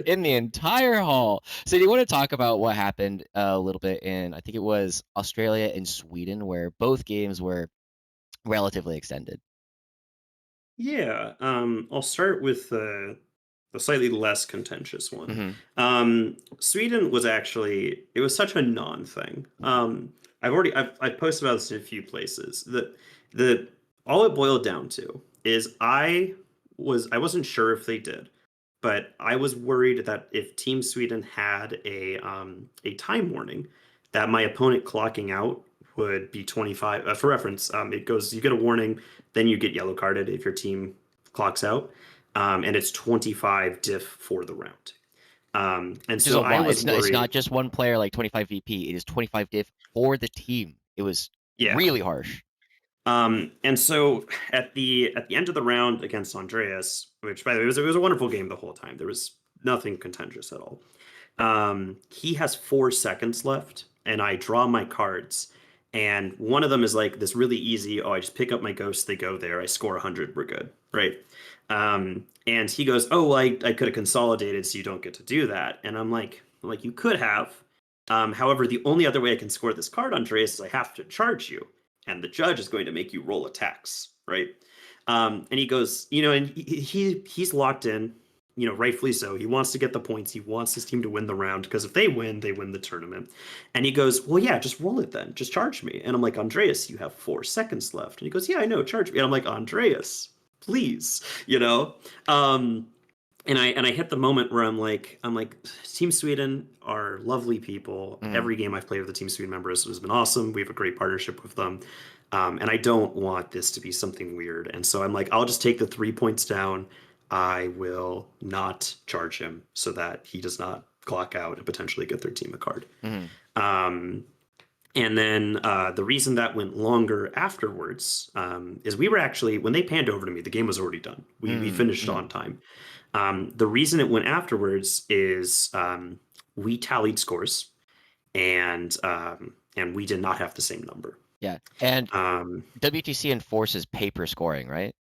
in the entire hall. So do you want to talk about what happened a little bit in, I think it was Australia and Sweden, where both games were relatively extended? yeah. I'll start with the slightly less contentious one. Hmm. Sweden was actually, it was such a non thing. I've posted about this in a few places. The all it boiled down to is I wasn't sure if they did, but I was worried that if Team Sweden had a time warning, that my opponent clocking out would be 25. For reference, it goes you get a warning, then you get yellow carded if your team clocks out, and it's 25 diff for the round. And Which is a so I lot. was It's not worried. just one player like 25 VP. It is 25 diff for the team. It was Yeah. really harsh. And so at the end of the round against Andreas, which by the way it was a wonderful game the whole time. There was nothing contentious at all. He has 4 seconds left, and I draw my cards, and one of them is like this really easy. Oh, I just pick up my ghosts, they go there, I score 100, we're good, right? And he goes, oh, well, I could have consolidated, so you don't get to do that. And I'm like, you could have. However, the only other way I can score this card, Andreas, is I have to charge you, and the judge is going to make you roll attacks, right? And he goes, and he's locked in, rightfully so. He wants to get the points. He wants his team to win the round because if they win the tournament. And he goes, well, yeah, just roll it then. Just charge me. And I'm like, Andreas, you have 4 seconds left. And he goes, yeah, I know, charge me. And I'm like, Andreas, please, and I hit the moment where I'm like, Team Sweden are lovely people. Mhm. Every game I've played with the Team Sweden members has been awesome. We have a great partnership with them. And I don't want this to be something weird. And so I'm like, I'll just take the 3 points down. I will not charge him so that he does not clock out and potentially get their team a card. Mhm. And then the reason that went longer afterwards is we were actually, when they panned over to me, the game was already done. We finished on time. The reason it went afterwards is we tallied scores, and we did not have the same number. Yeah. And Um, WTC enforces paper scoring, right?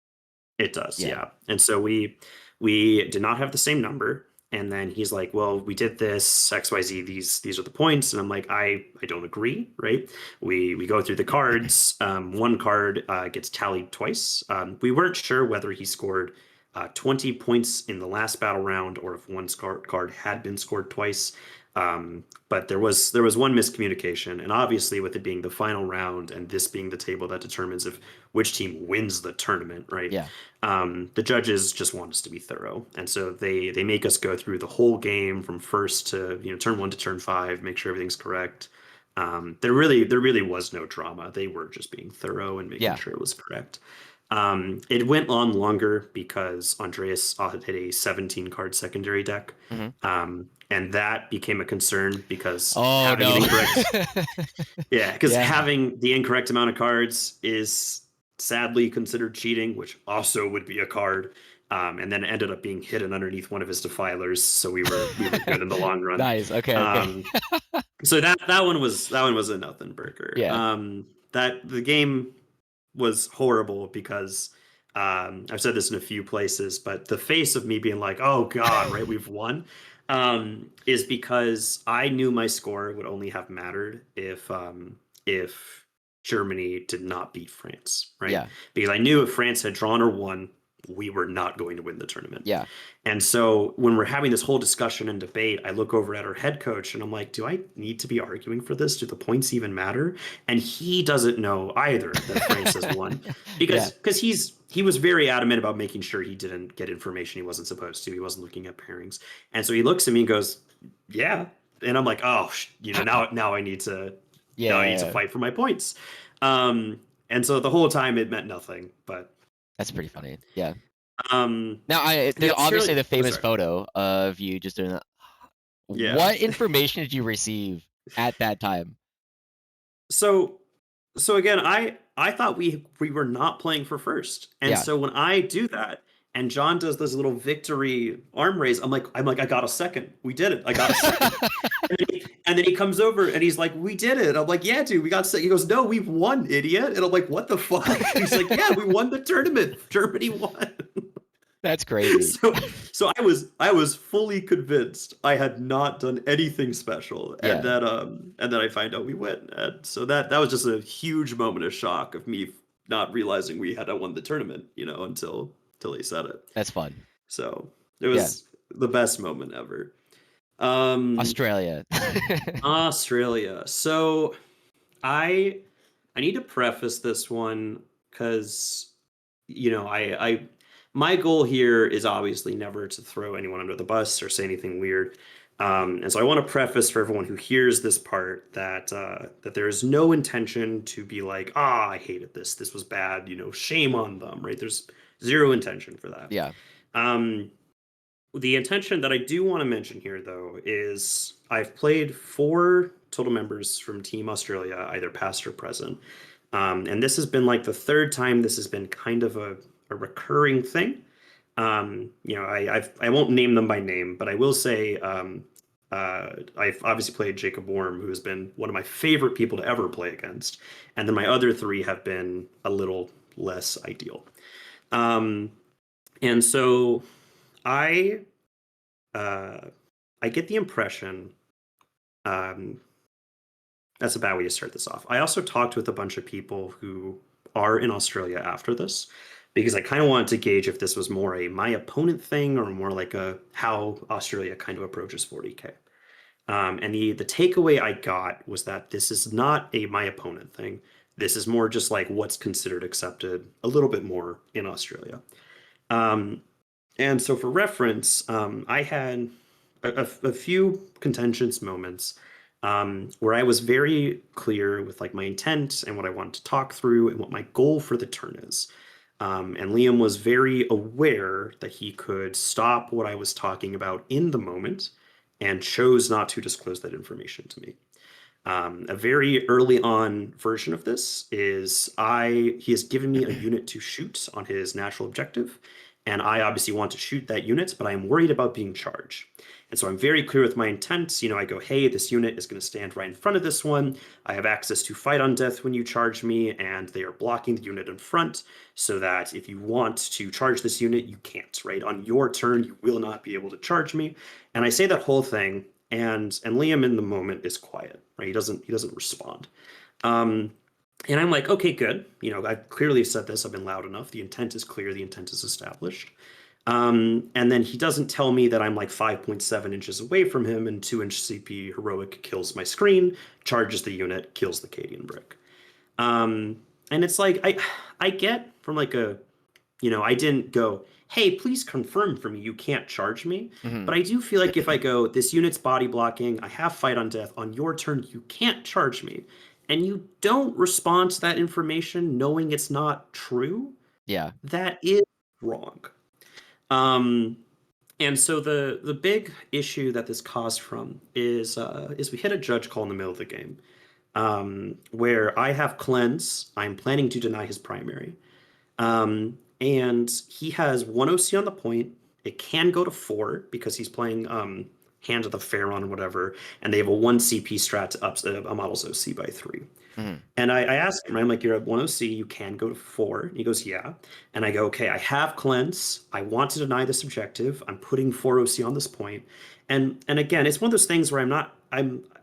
It does, Yeah. yeah. And so we did not have the same number. And then he's like, well, we did this XYZ, these are the points. And I'm like, I don't agree, right? We go through the cards. One card gets tallied twice. We weren't sure whether he scored 20 points in the last battle round or if one card had been scored twice. But there was one miscommunication, and obviously with it being the final round and this being the table that determines if which team wins the tournament, right? Yeah. The judges just want us to be thorough, and so they make us go through the whole game from first to turn 1 to turn 5, make sure everything's correct. There really was no drama. They were just being thorough and making sure it was correct. It went on longer because Andreas had a 17 card secondary deck. And that became a concern because having an incorrect having the incorrect amount of cards is sadly considered cheating, which also would be a card. And then it ended up being hidden underneath one of his defilers, so we were good in the long run. Nice. Okay. So that one was a nothing burger. Yeah. That the game was horrible because I've said this in a few places, but the face of me being like, oh God, right, we've won, is because I knew my score would only have mattered if Germany did not beat France, right? Yeah. Because I knew if France had drawn or won, we were not going to win the tournament. Yeah. And so when we're having this whole discussion and debate, I look over at our head coach and I'm like, do I need to be arguing for this? Do the points even matter? And he doesn't know either that France has won because he was very adamant about making sure he didn't get information he wasn't supposed to. He wasn't looking at pairings. And so he looks at me and goes, yeah. And I'm like, oh, now I need to fight for my points. And so the whole time it meant nothing, but that's pretty funny. Yeah. Now there's obviously the famous photo of you just doing that. Yeah. What information did you receive at that time? So again, I thought we were not playing for first. And so when I do that and John does this little victory arm raise, I'm like, I got a second. We did it. I got a second. And then he comes over and he's like, we did it. I'm like, yeah, dude, we got second. He goes, no, we've won, idiot. And I'm like, what the fuck? He's like, yeah, we won the tournament. Germany won. That's crazy. So I was fully convinced I had not done anything special, and then I find out we win. And so that was just a huge moment of shock of me not realizing we had won the tournament, until he said it. That's fun. So it was the best moment ever. Australia. Australia. So I I need to preface this one because I my goal here is obviously never to throw anyone under the bus or say anything weird. And so I want to preface for everyone who hears this part that that there is no intention to be like, ah, I hated this. This was bad. Shame on them, right? There's zero intention for that. Yeah. Um, the intention that I do want to mention here, though, is I've played 4 total members from Team Australia, either past or present. And this has been like the third time this has been kind of a recurring thing. I won't name them by name, but I will say I've obviously played Jacob Worm, who has been one of my favorite people to ever play against. And then my other 3 have been a little less ideal. And so I I get the impression that's a bad way to start this off. I also talked with a bunch of people who are in Australia after this because I kind of wanted to gauge if this was more a my opponent thing or more like a how Australia kind of approaches 40K. And the takeaway I got was that this is not a my opponent thing. This is more just like what's considered accepted a little bit more in Australia. Um, and so, for reference, I had a few contentious moments where I was very clear with like my intent and what I wanted to talk through and what my goal for the turn is. And Liam was very aware that he could stop what I was talking about in the moment and chose not to disclose that information to me. A very early on version of this is he has given me a unit to shoot on his natural objective, and I obviously want to shoot that unit, but I am worried about being charged. And so I'm very clear with my intent. I go, hey, this unit is going to stand right in front of this one. I have access to fight on death when you charge me, and they are blocking the unit in front so that if you want to charge this unit, you can't, right? On your turn, you will not be able to charge me. And I say that whole thing, and Liam in the moment is quiet, right? He doesn't respond. And I'm like, okay, good. I've clearly said this. I've been loud enough. The intent is clear. The intent is established. And then he doesn't tell me that I'm like 5.7 inches away from him, and 2-inch CP heroic kills my screen, charges the unit, kills the Cadian brick. And it's like I get from like I didn't go, hey, please confirm for me you can't charge me. Hmm. But I do feel like if I go, this unit's body blocking, I have fight on death, on your turn, you can't charge me, and you don't respond to that information knowing it's not true, Yeah. that is wrong. Um, and so the big issue that this caused from is we hit a judge call in the middle of the game, where I have cleanse. I'm planning to deny his primary. And he has 1 OC on the point. It can go to 4 because he's playing Hand of the Pharaon or whatever, and they have a 1 CP strat to up a model's OC by 3. Hmm. And I asked him, I'm like, you're at 1 OC, you can go to 4. And he goes, yeah. And I go, okay, I have cleanse. I want to deny this objective. I'm putting 4 OC on this point. And again, it's one of those things where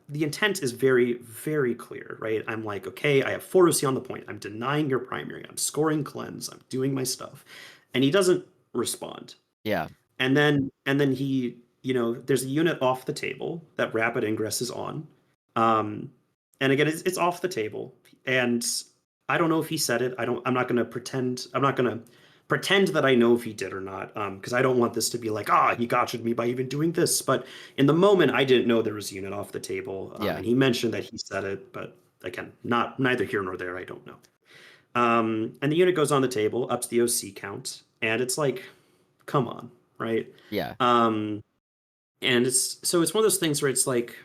the intent is very, very clear, right? I'm like, okay, I have 4 OC on the point. I'm denying your primary. I'm scoring cleanse. I'm doing my stuff. And he doesn't respond. Yeah. And then he, there's a unit off the table that rapid ingress is on. And again, it's off the table. And I don't know if he said it. I'm not gonna pretend that I know if he did or not. Because I don't want this to be like, he gotcha'd me by even doing this. But in the moment, I didn't know there was a unit off the table. Yeah. And he mentioned that he said it, but again, neither here nor there, I don't know. And the unit goes on the table, ups the OC count, and it's like, come on, right? Yeah. And it's one of those things where it's like,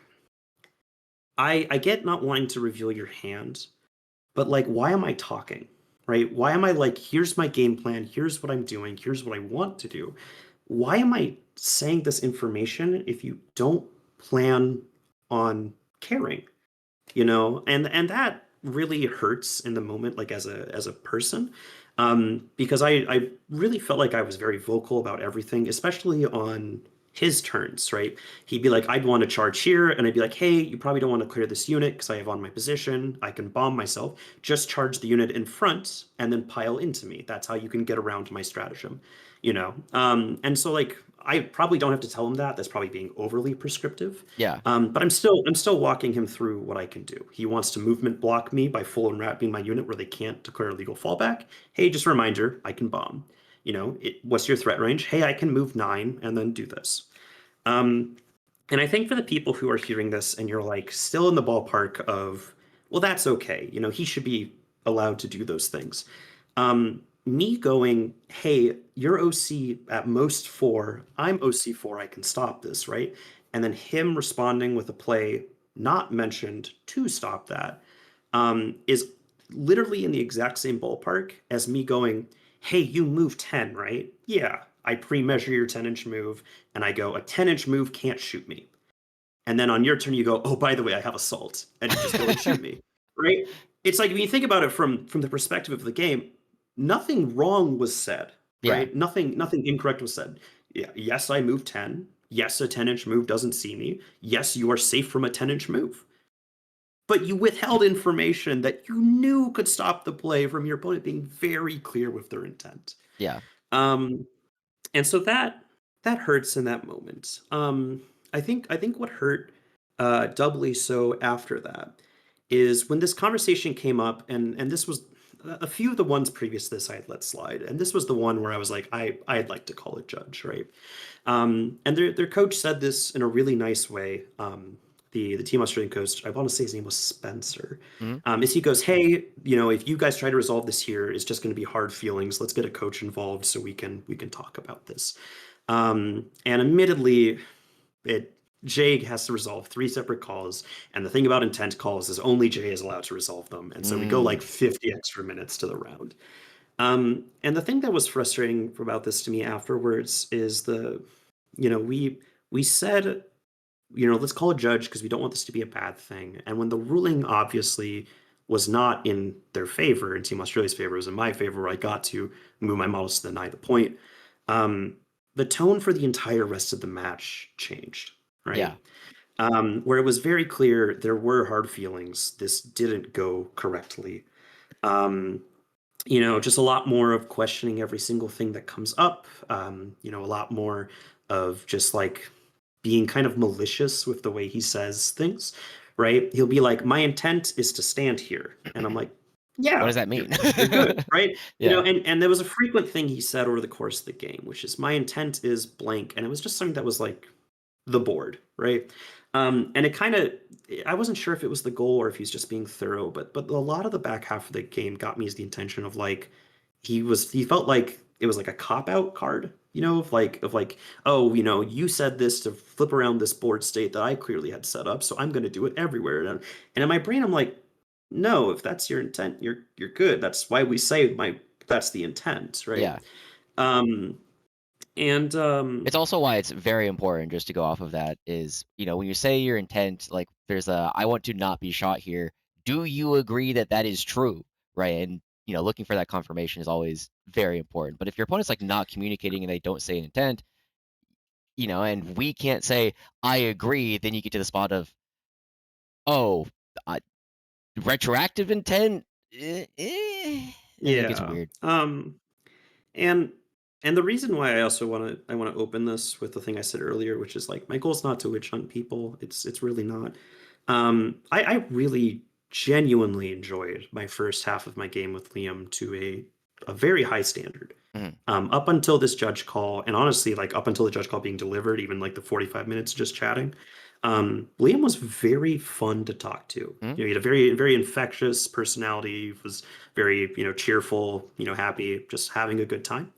I get not wanting to reveal your hand, but like, why am I talking? Right? Why am I like, here's my game plan, here's what I'm doing, here's what I want to do. Why am I saying this information if you don't plan on caring? And that really hurts in the moment, like as a person. Because I really felt like I was very vocal about everything, especially on his turns, right? He'd be like, I'd want to charge here, and I'd be like, hey, you probably don't want to clear this unit because I have on my position. I can bomb myself. Just charge the unit in front and then pile into me. That's how you can get around my stratagem, And so like I probably don't have to tell him that. That's probably being overly prescriptive. Yeah. But I'm still walking him through what I can do. He wants to movement block me by full unwrapping my unit where they can't declare legal fallback. Hey, just a reminder, I can bomb. What's your threat range? Hey, I can move 9 and then do this. Um, and I think for the people who are hearing this and you're like still in the ballpark of, well, that's okay. He should be allowed to do those things. Me going, hey, you're OC at most 4, I'm OC 4, I can stop this, right? And then him responding with a play not mentioned to stop that is literally in the exact same ballpark as me going, hey, you move 10, right? Yeah, I pre-measure your 10-inch move, and I go, a 10-inch move can't shoot me. And then on your turn, you go, oh, by the way, I have assault, and you just go and shoot me, right? It's like when you think about it from the perspective of the game, nothing wrong was said, Yeah. right? Nothing incorrect was said. Yeah, yes, I move 10. Yes, a 10-inch move doesn't see me. Yes, you are safe from a 10-inch move. But you withheld information that you knew could stop the play from your opponent being very clear with their intent. Yeah. Um, and so that hurts in that moment. I think what hurt doubly so after that is when this conversation came up, and this was a few of the ones previous to this I had let slide, and this was the one where I was like, I'd like to call a judge, right? And their coach said this in a really nice way. The Team Australian coach, I want to say his name was Spencer, Mhm. is he goes, hey, if you guys try to resolve this here, it's just going to be hard feelings. Let's get a coach involved so we can talk about this. And admittedly, Jay has to resolve 3 separate calls, and the thing about intent calls is only Jay is allowed to resolve them, and so we go like 50 extra minutes to the round. And the thing that was frustrating about this to me afterwards is we said, let's call a judge because we don't want this to be a bad thing. And when the ruling obviously was not in their favor, in Team Australia's favor, it was in my favor, where I got to move my models to deny the point. Um, the tone for the entire rest of the match changed, Yeah. right? Where it was very clear there were hard feelings. This didn't go correctly. Um, just a lot more of questioning every single thing that comes up. A lot more of just like being kind of malicious with the way he says things, right? He'll be like, "My intent is to stand here," and I'm like, What "Yeah, does that you're mean? you're good, right?" Yeah. And there was a frequent thing he said over the course of the game, which is, "My intent is blank," and it was just something that was like the board, right? And it kind of, I wasn't sure if it was the goal or if he's just being thorough, but a lot of the back half of the game got me as the intention of like he felt like it was like a cop out card, of like, oh, you said this to flip around this board state that I clearly had set up, so I'm going to do it everywhere. And in my brain, I'm like, no, if that's your intent, you're good. That's why we say that's the intent, right? Yeah. Um, and It's also why it's very important, just to go off of that, is, when you say your intent, like there's I want to not be shot here. Do you agree that that is true? Right. And, looking for that confirmation is always very important. But if your opponent's like not communicating and they don't say an intent, and we can't say, I agree, then you get to the spot of, oh, uh, retroactive intent? And it gets yeah. weird. And and the reason why I want to open this with the thing I said earlier, which is like my goal is not to witch hunt people. It's really not. I really genuinely enjoyed my first half of my game with Liam to a very high standard. Mhm. Up until this judge call, and honestly, like up until the judge call being delivered, even like the 45 minutes just chatting, Liam was very fun to talk to. Mhm. He had a very, very infectious personality. He was very, cheerful, happy, just having a good time.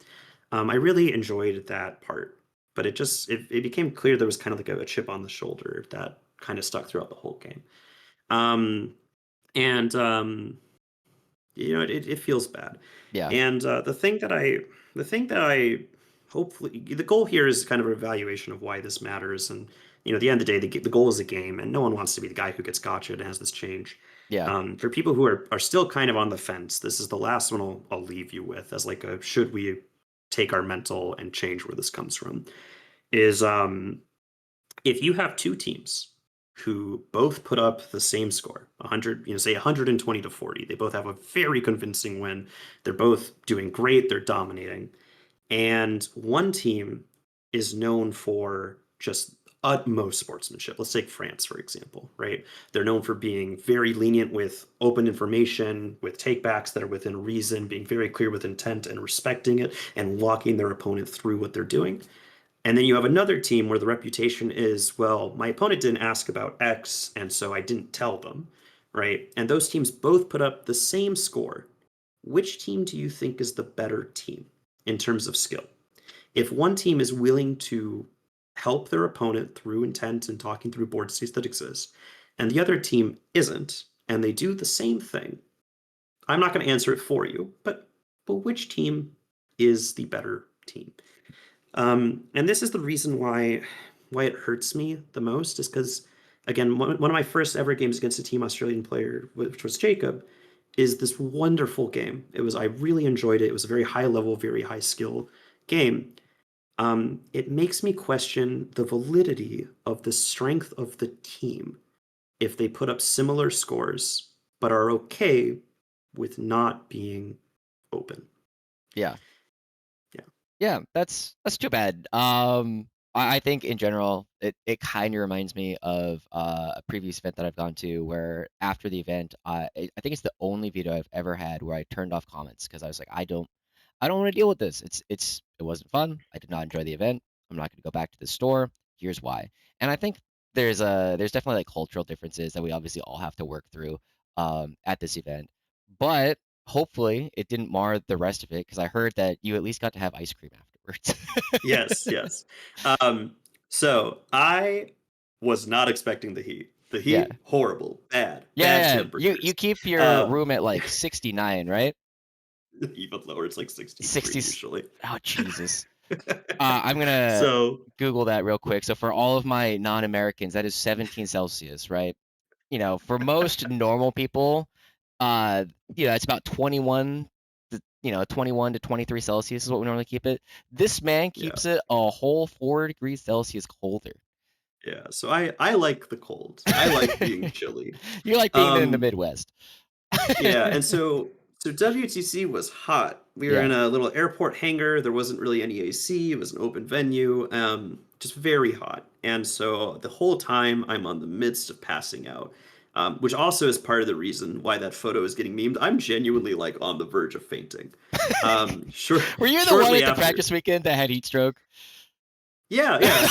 I really enjoyed that part, but it became clear there was kind of like a chip on the shoulder that kind of stuck throughout the whole game. Um, and it feels bad. Yeah. And the thing that I hopefully, the goal here is kind of an evaluation of why this matters. And at the end of the day, the goal is a game, and no one wants to be the guy who gets gotcha and has this change. Yeah. For people who are still kind of on the fence, this is the last one I'll leave you with as like a should we take our mental and change where this comes from is if you have two teams who both put up the same score, 100, say 120 to 40, they both have a very convincing win. They're both doing great, they're dominating. And one team is known for just utmost sportsmanship. Let's take France, for example, right? They're known for being very lenient with open information, with takebacks that are within reason, being very clear with intent and respecting it and walking their opponent through what they're doing. And then you have another team where the reputation is, well, my opponent didn't ask about X, and so I didn't tell them, right? And those teams both put up the same score. Which team do you think is the better team in terms of skill? If one team is willing to help their opponent through intent and talking through board states that exist, and the other team isn't, and they do the same thing, I'm not going to answer it for you, but which team is the better team? And this is the reason why it hurts me the most is because again, one of my first ever games against a team Australian player, which was Jacob, is this wonderful game. I really enjoyed it. It was a very high level, very high skill game. It makes me question the validity of the strength of the team if they put up similar scores but are okay with not being open. Yeah. Yeah. Yeah, that's too bad. I think in general, it kind of reminds me of a previous event that I've gone to where after the event, I think it's the only video I've ever had where I turned off comments because I was like, I don't want to deal with this. It wasn't fun. I did not enjoy the event. I'm not going to go back to the store. Here's why. And I think there's definitely like cultural differences that we obviously all have to work through at this event. But hopefully it didn't mar the rest of it because I heard that you at least got to have ice cream afterwards. Yes, yes. Um, so I was not expecting the heat. The Yeah. heat, horrible, bad Yeah, you temperatures. keep your Um, room at like 69, right? even lower, it's like 63 60. usually. Oh, Jesus. I'm gonna So, Google that real quick. So for all of my non-Americans, that is 17 Celsius, right? For most normal people, uh, it's about 21 to 23 Celsius is what we normally keep it. This man yeah, keeps it a whole 4 degrees Celsius colder. yeah. So I like the cold. I like being chilly. You like being in the Um, Midwest. Yeah, and so WTC was hot. We were Yeah. in a little airport hangar. There wasn't really any AC. It was an open venue, just very hot. And so the whole time I'm on the midst of passing out, which also is part of the reason why that photo is getting memed. I'm genuinely like on the verge of fainting. Were you the one Shortly at the after. practice weekend that had heat stroke? Yeah, yeah.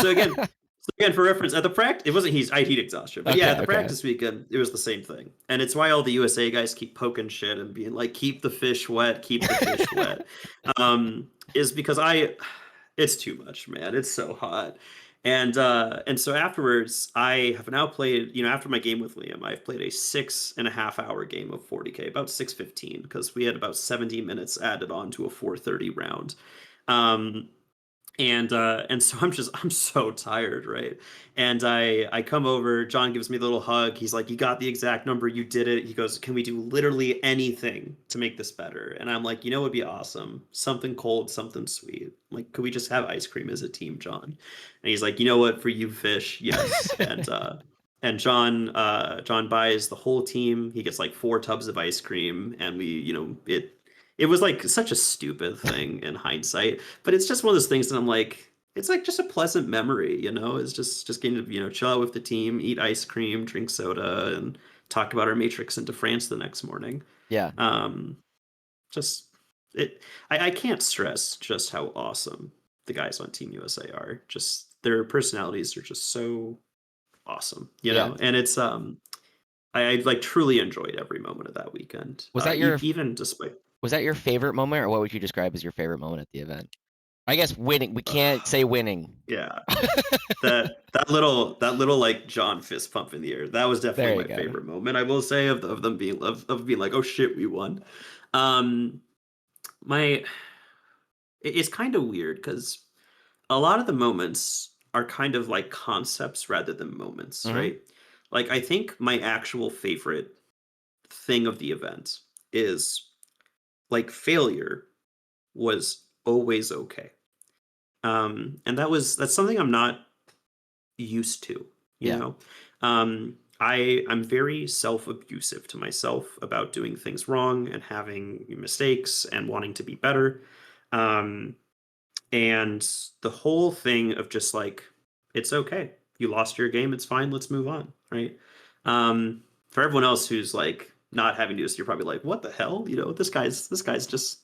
So again, for reference, at the practice, it wasn't heat, I had heat exhaustion, but yeah, Okay, at the okay. practice weekend, it was the same thing, and it's why all the USA guys keep poking shit and being like, "Keep the fish wet, keep the fish wet," is because it's too much, man. It's so hot, and so afterwards, I have now played. After my game with Liam, I've played a 6.5 hour game of 40K, about 6:15, because we had about 70 minutes added on to a 4:30 round. Um, and so I'm so tired, right? And I come over, John gives me a little hug. He's like, "You got the exact number, you did it." He goes, "Can we do literally anything to make this better?" And I'm like, "It'd be awesome. Something cold, something sweet. Like, could we just have ice cream as a team, John?" And he's like, "You know what, for you fish, yes." And John buys the whole team. He gets like 4 tubs of ice cream, and it was like such a stupid thing in hindsight, but it's just one of those things that I'm like, it's like just a pleasant memory. It's just getting to, chill out with the team, eat ice cream, drink soda, and talk about our matrix into France the next morning. Yeah. Um, just it I can't stress just how awesome the guys on Team USA are. Just their personalities are just so awesome, Yeah. and it's I like truly enjoyed every moment of that weekend. Was that your Even despite was that your favorite moment, or what would you describe as your favorite moment at the event? I guess winning. We can't say winning. yeah. That little like John fist pump in the air. That was definitely There you my go. favorite moment. I will say of them being like, oh shit, we won. Um my it's kind of weird because a lot of the moments are kind of like concepts rather than moments, Hmm. right? Like I think my actual favorite thing of the event is like failure was always okay. And that's something I'm not used to, you Yeah. know. I'm very self-abusive to myself about doing things wrong and having mistakes and wanting to be better. Um, And the whole thing of just like, it's okay. You lost your game. It's fine. Let's move on. Right. For everyone else who's like not having to do this, you're probably like, what the hell? This guy's just,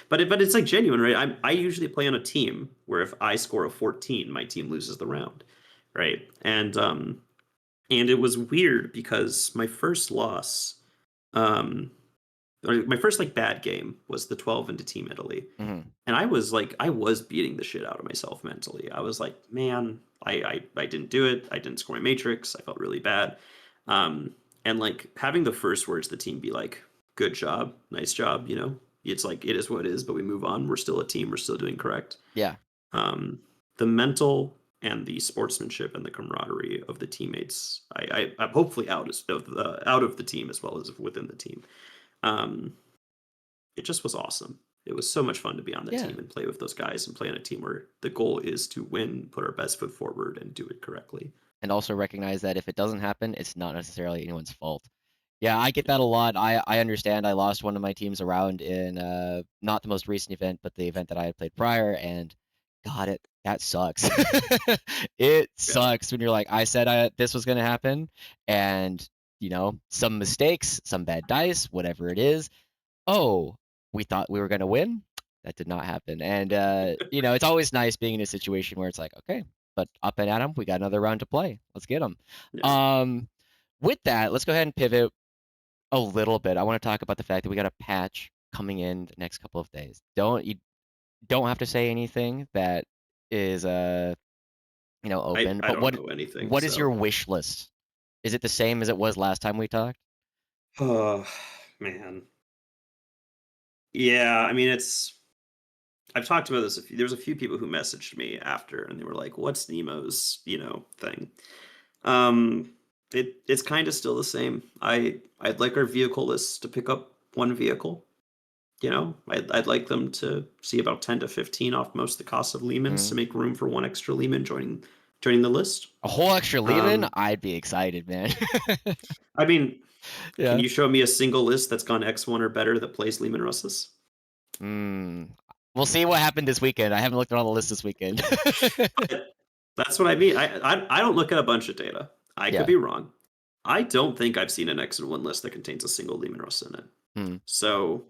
but it's like genuine, right? I usually play on a team where if I score a 14, my team loses the round. Right. And it was weird because my first loss, um, or my first like bad game was the 12 into Team Italy. Mm-hmm. And I was beating the shit out of myself mentally. I was like, man, I didn't do it. I didn't score my matrix. I felt really bad. Um, and like having the first words of the team be like, good job, nice job, it's like it is what it is, but we move on. We're still a team. We're still doing correct. Yeah. Um, the mental and the sportsmanship and the camaraderie of the teammates. I'm hopefully out of the team as well as within the team. Um, it just was awesome. It was so much fun to be on the Yeah. team and play with those guys and play on a team where the goal is to win, put our best foot forward, and do it correctly. And also recognize that if it doesn't happen, it's not necessarily anyone's fault. Yeah, I get Yeah. that a lot. I understand. I lost one of my teams around in not the most recent event, but the event that I had played prior, and got it. That sucks. It Yeah. sucks when you're like, I said this was gonna happen, and some mistakes, some bad dice, whatever it is. Oh, we thought we were gonna win. That did not happen. And it's always nice being in a situation where it's like, okay, but up and at 'em, we got another round to play. Let's get them. Yeah. Um, with that, let's go ahead and pivot a little bit. I want to talk about the fact that we got a patch coming in the next couple of days. You don't have to say anything that is open, I but don't know anything, what is your so wish list? Is it the same as it was last time we talked? oh man. Yeah, I mean I've talked about this there's a few people who messaged me after and they were like, what's Nemo's, thing? Um it's kind of still the same. I'd like our vehicle lists to pick up one vehicle. I'd like them to see about 10 to 15 off most of the cost of Lehmans to Mm. make room for one extra Lehman joining the list. A whole extra Lehman? Um, I'd be excited, man. I mean, can Yeah. you show me a single list that's gone X1 or better that plays Lehman Russes? Mm. We'll see what happened this weekend. I haven't looked at all the lists this weekend. But that's what I mean. I don't look at a bunch of data. I could Yeah. be wrong. I don't think I've seen an X1 list that contains a single Lehman Russ in it. Hmm. So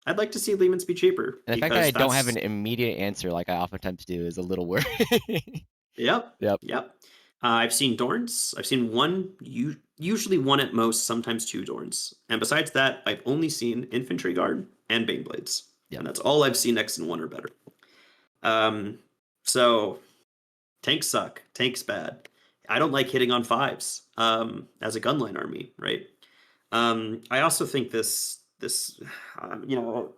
I'd like to see Lehmans be cheaper And the fact that I because don't have that's an immediate answer like I oftentimes do is a little worrying. yep, Yep. yep. I've seen Dorns. I've seen one, usually one at most, sometimes two Dorns. And besides that, I've only seen Infantry Guard and Baneblades. Yep. And that's all I've seen X and 1 or better. Um, so tanks suck. Tanks bad. I don't like hitting on fives as a gunline army, right? I also think this you know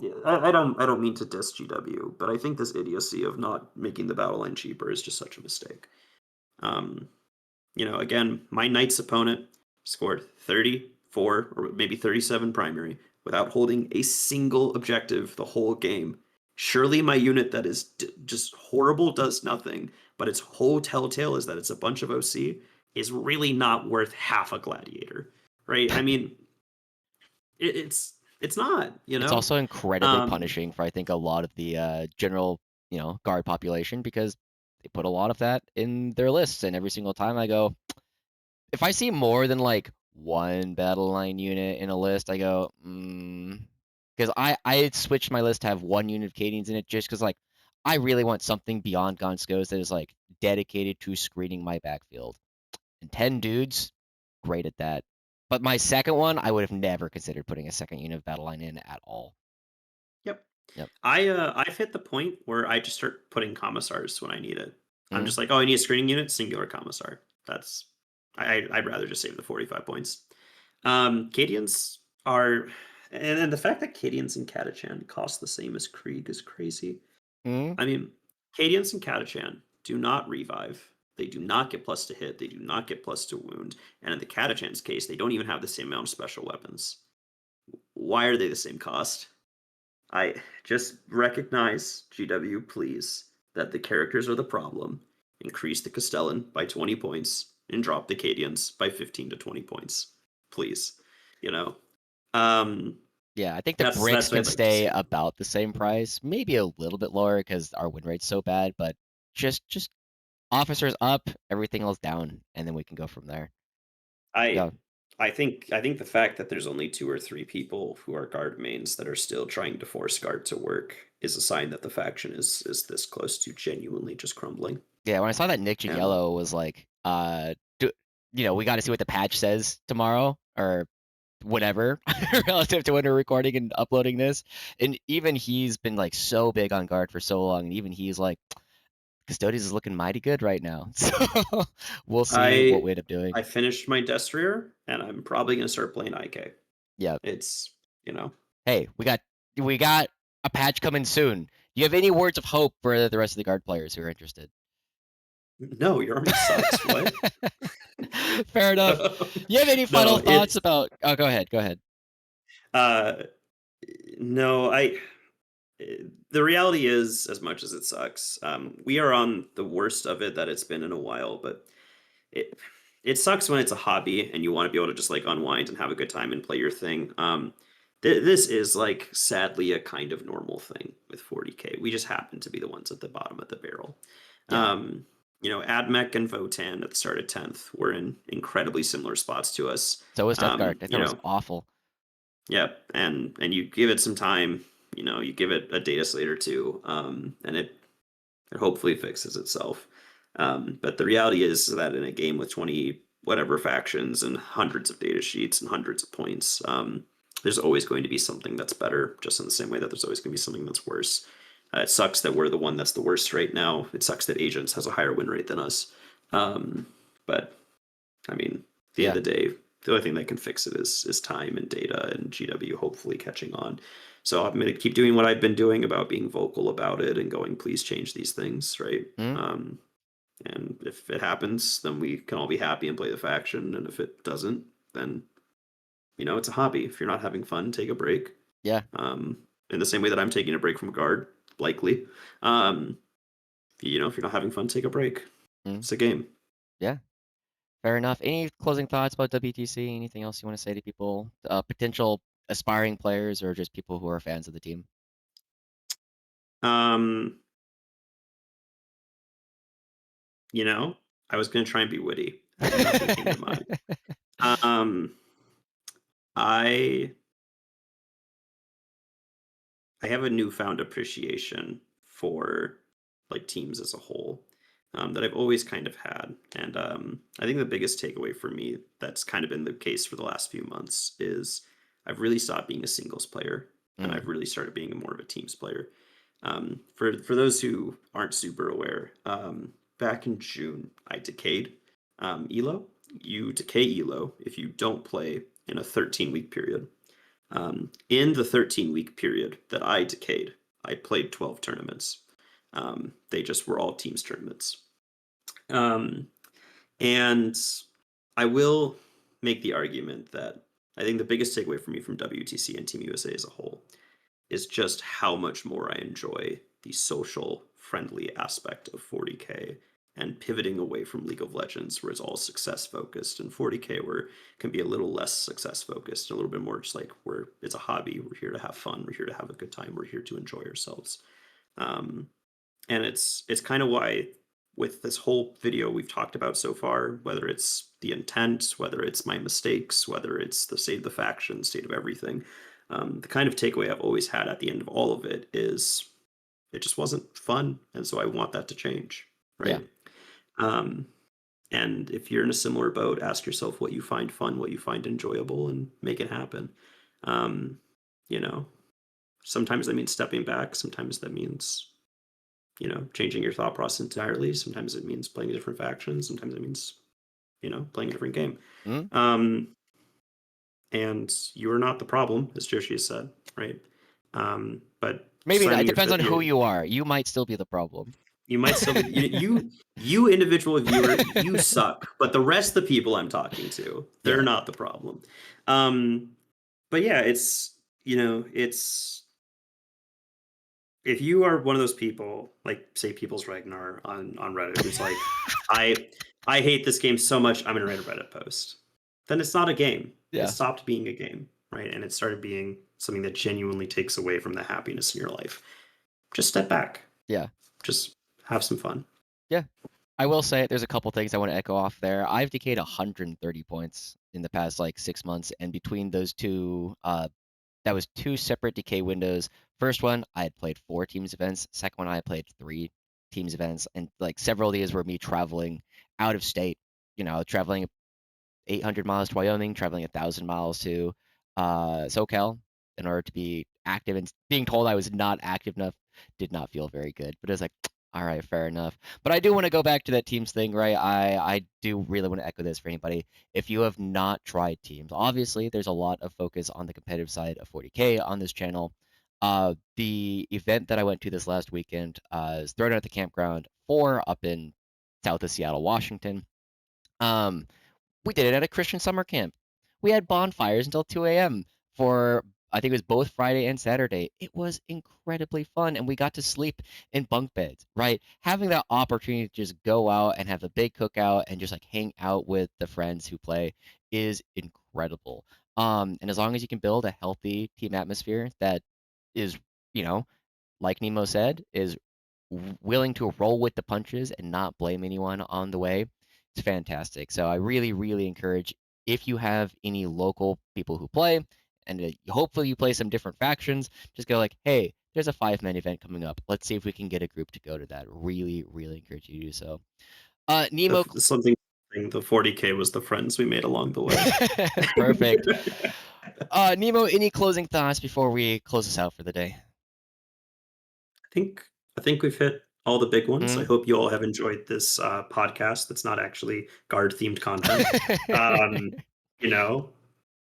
yeah, I don't mean to diss GW, but I think this idiocy of not making the battle line cheaper is just such a mistake. Um, again, my knight's opponent scored 34 or maybe 37 primary without holding a single objective the whole game. Surely my unit that is just horrible does nothing, but its whole telltale is that it's a bunch of OC is really not worth half a gladiator, right? I mean, it's not, It's also incredibly Um, punishing for I think a lot of the general, guard population because they put a lot of that in their lists, and every single time I go, if I see more than like one battle line unit in a list, I go, because I switched my list to have one unit of Cadians in it just because like I really want something beyond Gaunt's Ghost that is like dedicated to screening my backfield. And 10 dudes, great at that. But my second one, I would have never considered putting a second unit of battle line in at all. yep. Yep. I've hit the point where I just start putting commissars when I need it. I'm Mm. just like, oh, I need a screening unit, singular commissar. That's I'd rather just save the 45 points. Cadians are, and then the fact that Cadians and Catachan cost the same as Krieg is crazy. Mm. I mean, Cadians and Catachan do not revive. They do not get plus to hit. They do not get plus to wound. And in the Catachan's case, they don't even have the same amount of special weapons. Why are they the same cost? I just recognize, GW, please, that the characters are the problem. Increase the Castellan by 20 points and drop the Cadians by 15 to 20 points. Please. You know? Um Yeah, I think the That's bricks what can I'd like to stay see. about the same price, maybe a little bit lower because our win rate's so bad, but just officers up, everything else down, and then we can go from there. I Yeah. I think the fact that there's only 2 or 3 people who are guard mains that are still trying to force guard to work is a sign that the faction is this close to genuinely just crumbling. Yeah, when I saw that Nick And Janiello was like, we got to see what the patch says tomorrow or whatever relative to when we're recording and uploading this. And even he's been like so big on guard for so long, and even he's like, Custodes is looking mighty good right now. So we'll see what I we end up doing. I finished my Destrier, and I'm probably gonna start playing IK. Yeah. It's you know Hey, we got a patch coming soon. Do you have any words of hope for the rest of the guard players who are interested? no, your army sucks. What? Fair enough. You have any final No, thoughts it's about? Oh, go ahead. Go ahead. uh no, the reality is, as much as it sucks, we are on the worst of it that it's been in a while, but it it sucks when it's a hobby and you want to be able to just like unwind and have a good time and play your thing. This is like sadly a kind of normal thing with 40K. We just happen to be the ones at the bottom of the barrel. Yeah. Admech and Votan at the start of 10th were in incredibly similar spots to us. So was Death Guard. I You thought it was know, awful. yeah, and you give it some time, you give it a data slate or two, and it hopefully fixes itself. But the reality is that in a game with 20 whatever factions and hundreds of data sheets and hundreds of points, there's always going to be something that's better, just in the same way that there's always going to be something that's worse. It sucks that we're the one that's the worst right now. It sucks that Agents has a higher win rate than us. But I mean, at the end Yeah. of the day, the only thing that can fix it is time and data and GW hopefully catching on. So I'm going to keep doing what I've been doing about being vocal about it and going, please change these things, right? Mm? And if it happens, then we can all be happy and play the faction. And if it doesn't, then it's a hobby. If you're not having fun, take a break. Yeah. In the same way that I'm taking a break from guard, likely. If you're not having fun, take a break. Mm? It's a game. Yeah. Fair enough. Any closing thoughts about WTC? Anything else you want to say to people, potential aspiring players, or just people who are fans of the team? Um, I was gonna try and be witty, and nothing came to mind. Um, I I have a newfound appreciation for like teams as a whole, that I've always kind of had, and I think the biggest takeaway for me that's kind of been the case for the last few months is I've really stopped being a singles player, and Mm. I've really started being more of a teams player. For those who aren't super aware, back in June I decayed Elo. You decay Elo if you don't play in a 13-week period. In the 13-week period that I decayed, I played 12 tournaments. They just were all teams tournaments. Um, and I will make the argument that I think the biggest takeaway for me from WTC and Team USA as a whole is just how much more I enjoy the social, friendly aspect of 40K and pivoting away from League of Legends, where it's all success focused, and 40K, where it can be a little less success focused, a little bit more just like where it's a hobby. We're here to have fun. We're here to have a good time. We're here to enjoy ourselves. Um, and it's kind of why with this whole video we've talked about so far, whether it's the intent, whether it's my mistakes, whether it's the state of the faction, state of everything, the kind of takeaway I've always had at the end of all of it is it just wasn't fun, and so I want that to change, Yeah. right? um, and if you're in a similar boat, ask yourself what you find fun, what you find enjoyable, and make it happen. um, you know Sometimes that means stepping back, sometimes that means changing your thought process entirely. Sometimes it means playing a different faction. Sometimes it means, playing a different game. Mm? Um, and you are not the problem, as Joshi has said, right? But Maybe not. It signing depends on who your you are. You might still be the problem. you might still be you individual viewer, you suck. But the rest of the people I'm talking to, they're Yeah. not the problem. Um, but yeah, it's if you are one of those people, like say People's Ragnar on Reddit, who's like, I hate this game so much, I'm gonna write a Reddit post, then it's not a game. It Yeah. stopped being a game, right? And it started being something that genuinely takes away from the happiness in your life, just step back. Yeah. Just have some fun. Yeah. I will say there's a couple things I want to echo off there. I've decayed 130 points in the past like 6 months, and between those two, that was two separate decay windows. First one, I had played 4 teams events. Second one, I had played 3 teams events, and like several of these were me traveling out of state. Traveling 800 miles to Wyoming, traveling 1,000 miles to SoCal in order to be active. And being told I was not active enough did not feel very good. But it was like, all right, fair enough. But I do want to go back to that teams thing, right? I do really want to echo this for anybody. If you have not tried teams, obviously there's a lot of focus on the competitive side of 40K on this channel. The event that I went to this last weekend is thrown out at the campground 4 up in south of Seattle, Washington. We did it at a Christian summer camp. We had bonfires until 2 a.m. for, I think it was both Friday and Saturday. It was incredibly fun, and we got to sleep in bunk beds, right? Having that opportunity to just go out and have a big cookout and just like hang out with the friends who play is incredible. And as long as you can build a healthy team atmosphere that is, you know, like Nemo said, is willing to roll with the punches and not blame anyone on the way, it's fantastic. So I really, really encourage if you have any local people who play, and hopefully you play some different factions, just go like, hey, there's a 5-man event coming up. Let's see if we can get a group to go to that. Really, really encourage you to do so. Nemo, Something the 40K was the friends we made along the way. perfect. Nemo, any closing thoughts before we close this out for the day? I think we've hit all the big ones. I Hmm? hope you all have enjoyed this podcast. That's not actually guard themed content, um, you know.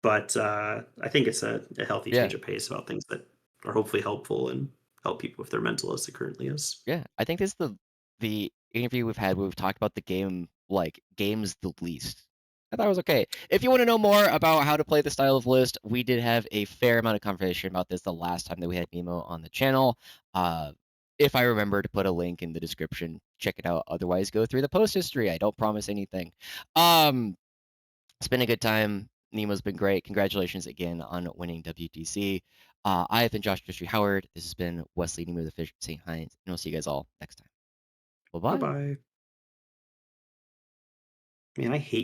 But I think it's a healthy Yeah. change of pace about things that are hopefully helpful and help people with their mental as it currently is. Yeah, I think this is the interview we've had where we've talked about the game, like games the least. I thought it was okay. If you want to know more about how to play the style of list, we did have a fair amount of conversation about this the last time that we had Nemo on the channel. Uh, if I remember to put a link in the description, check it out. Otherwise, go through the post history. I don't promise anything. Um, it's been a good time. Nemo's been great. Congratulations again on winning WTC. I have been Josh Christy Howard. This has been Wesley Nemo the Fish St. Hines, and we'll see you guys all next time. Bye Bye bye. bye. Man, I hate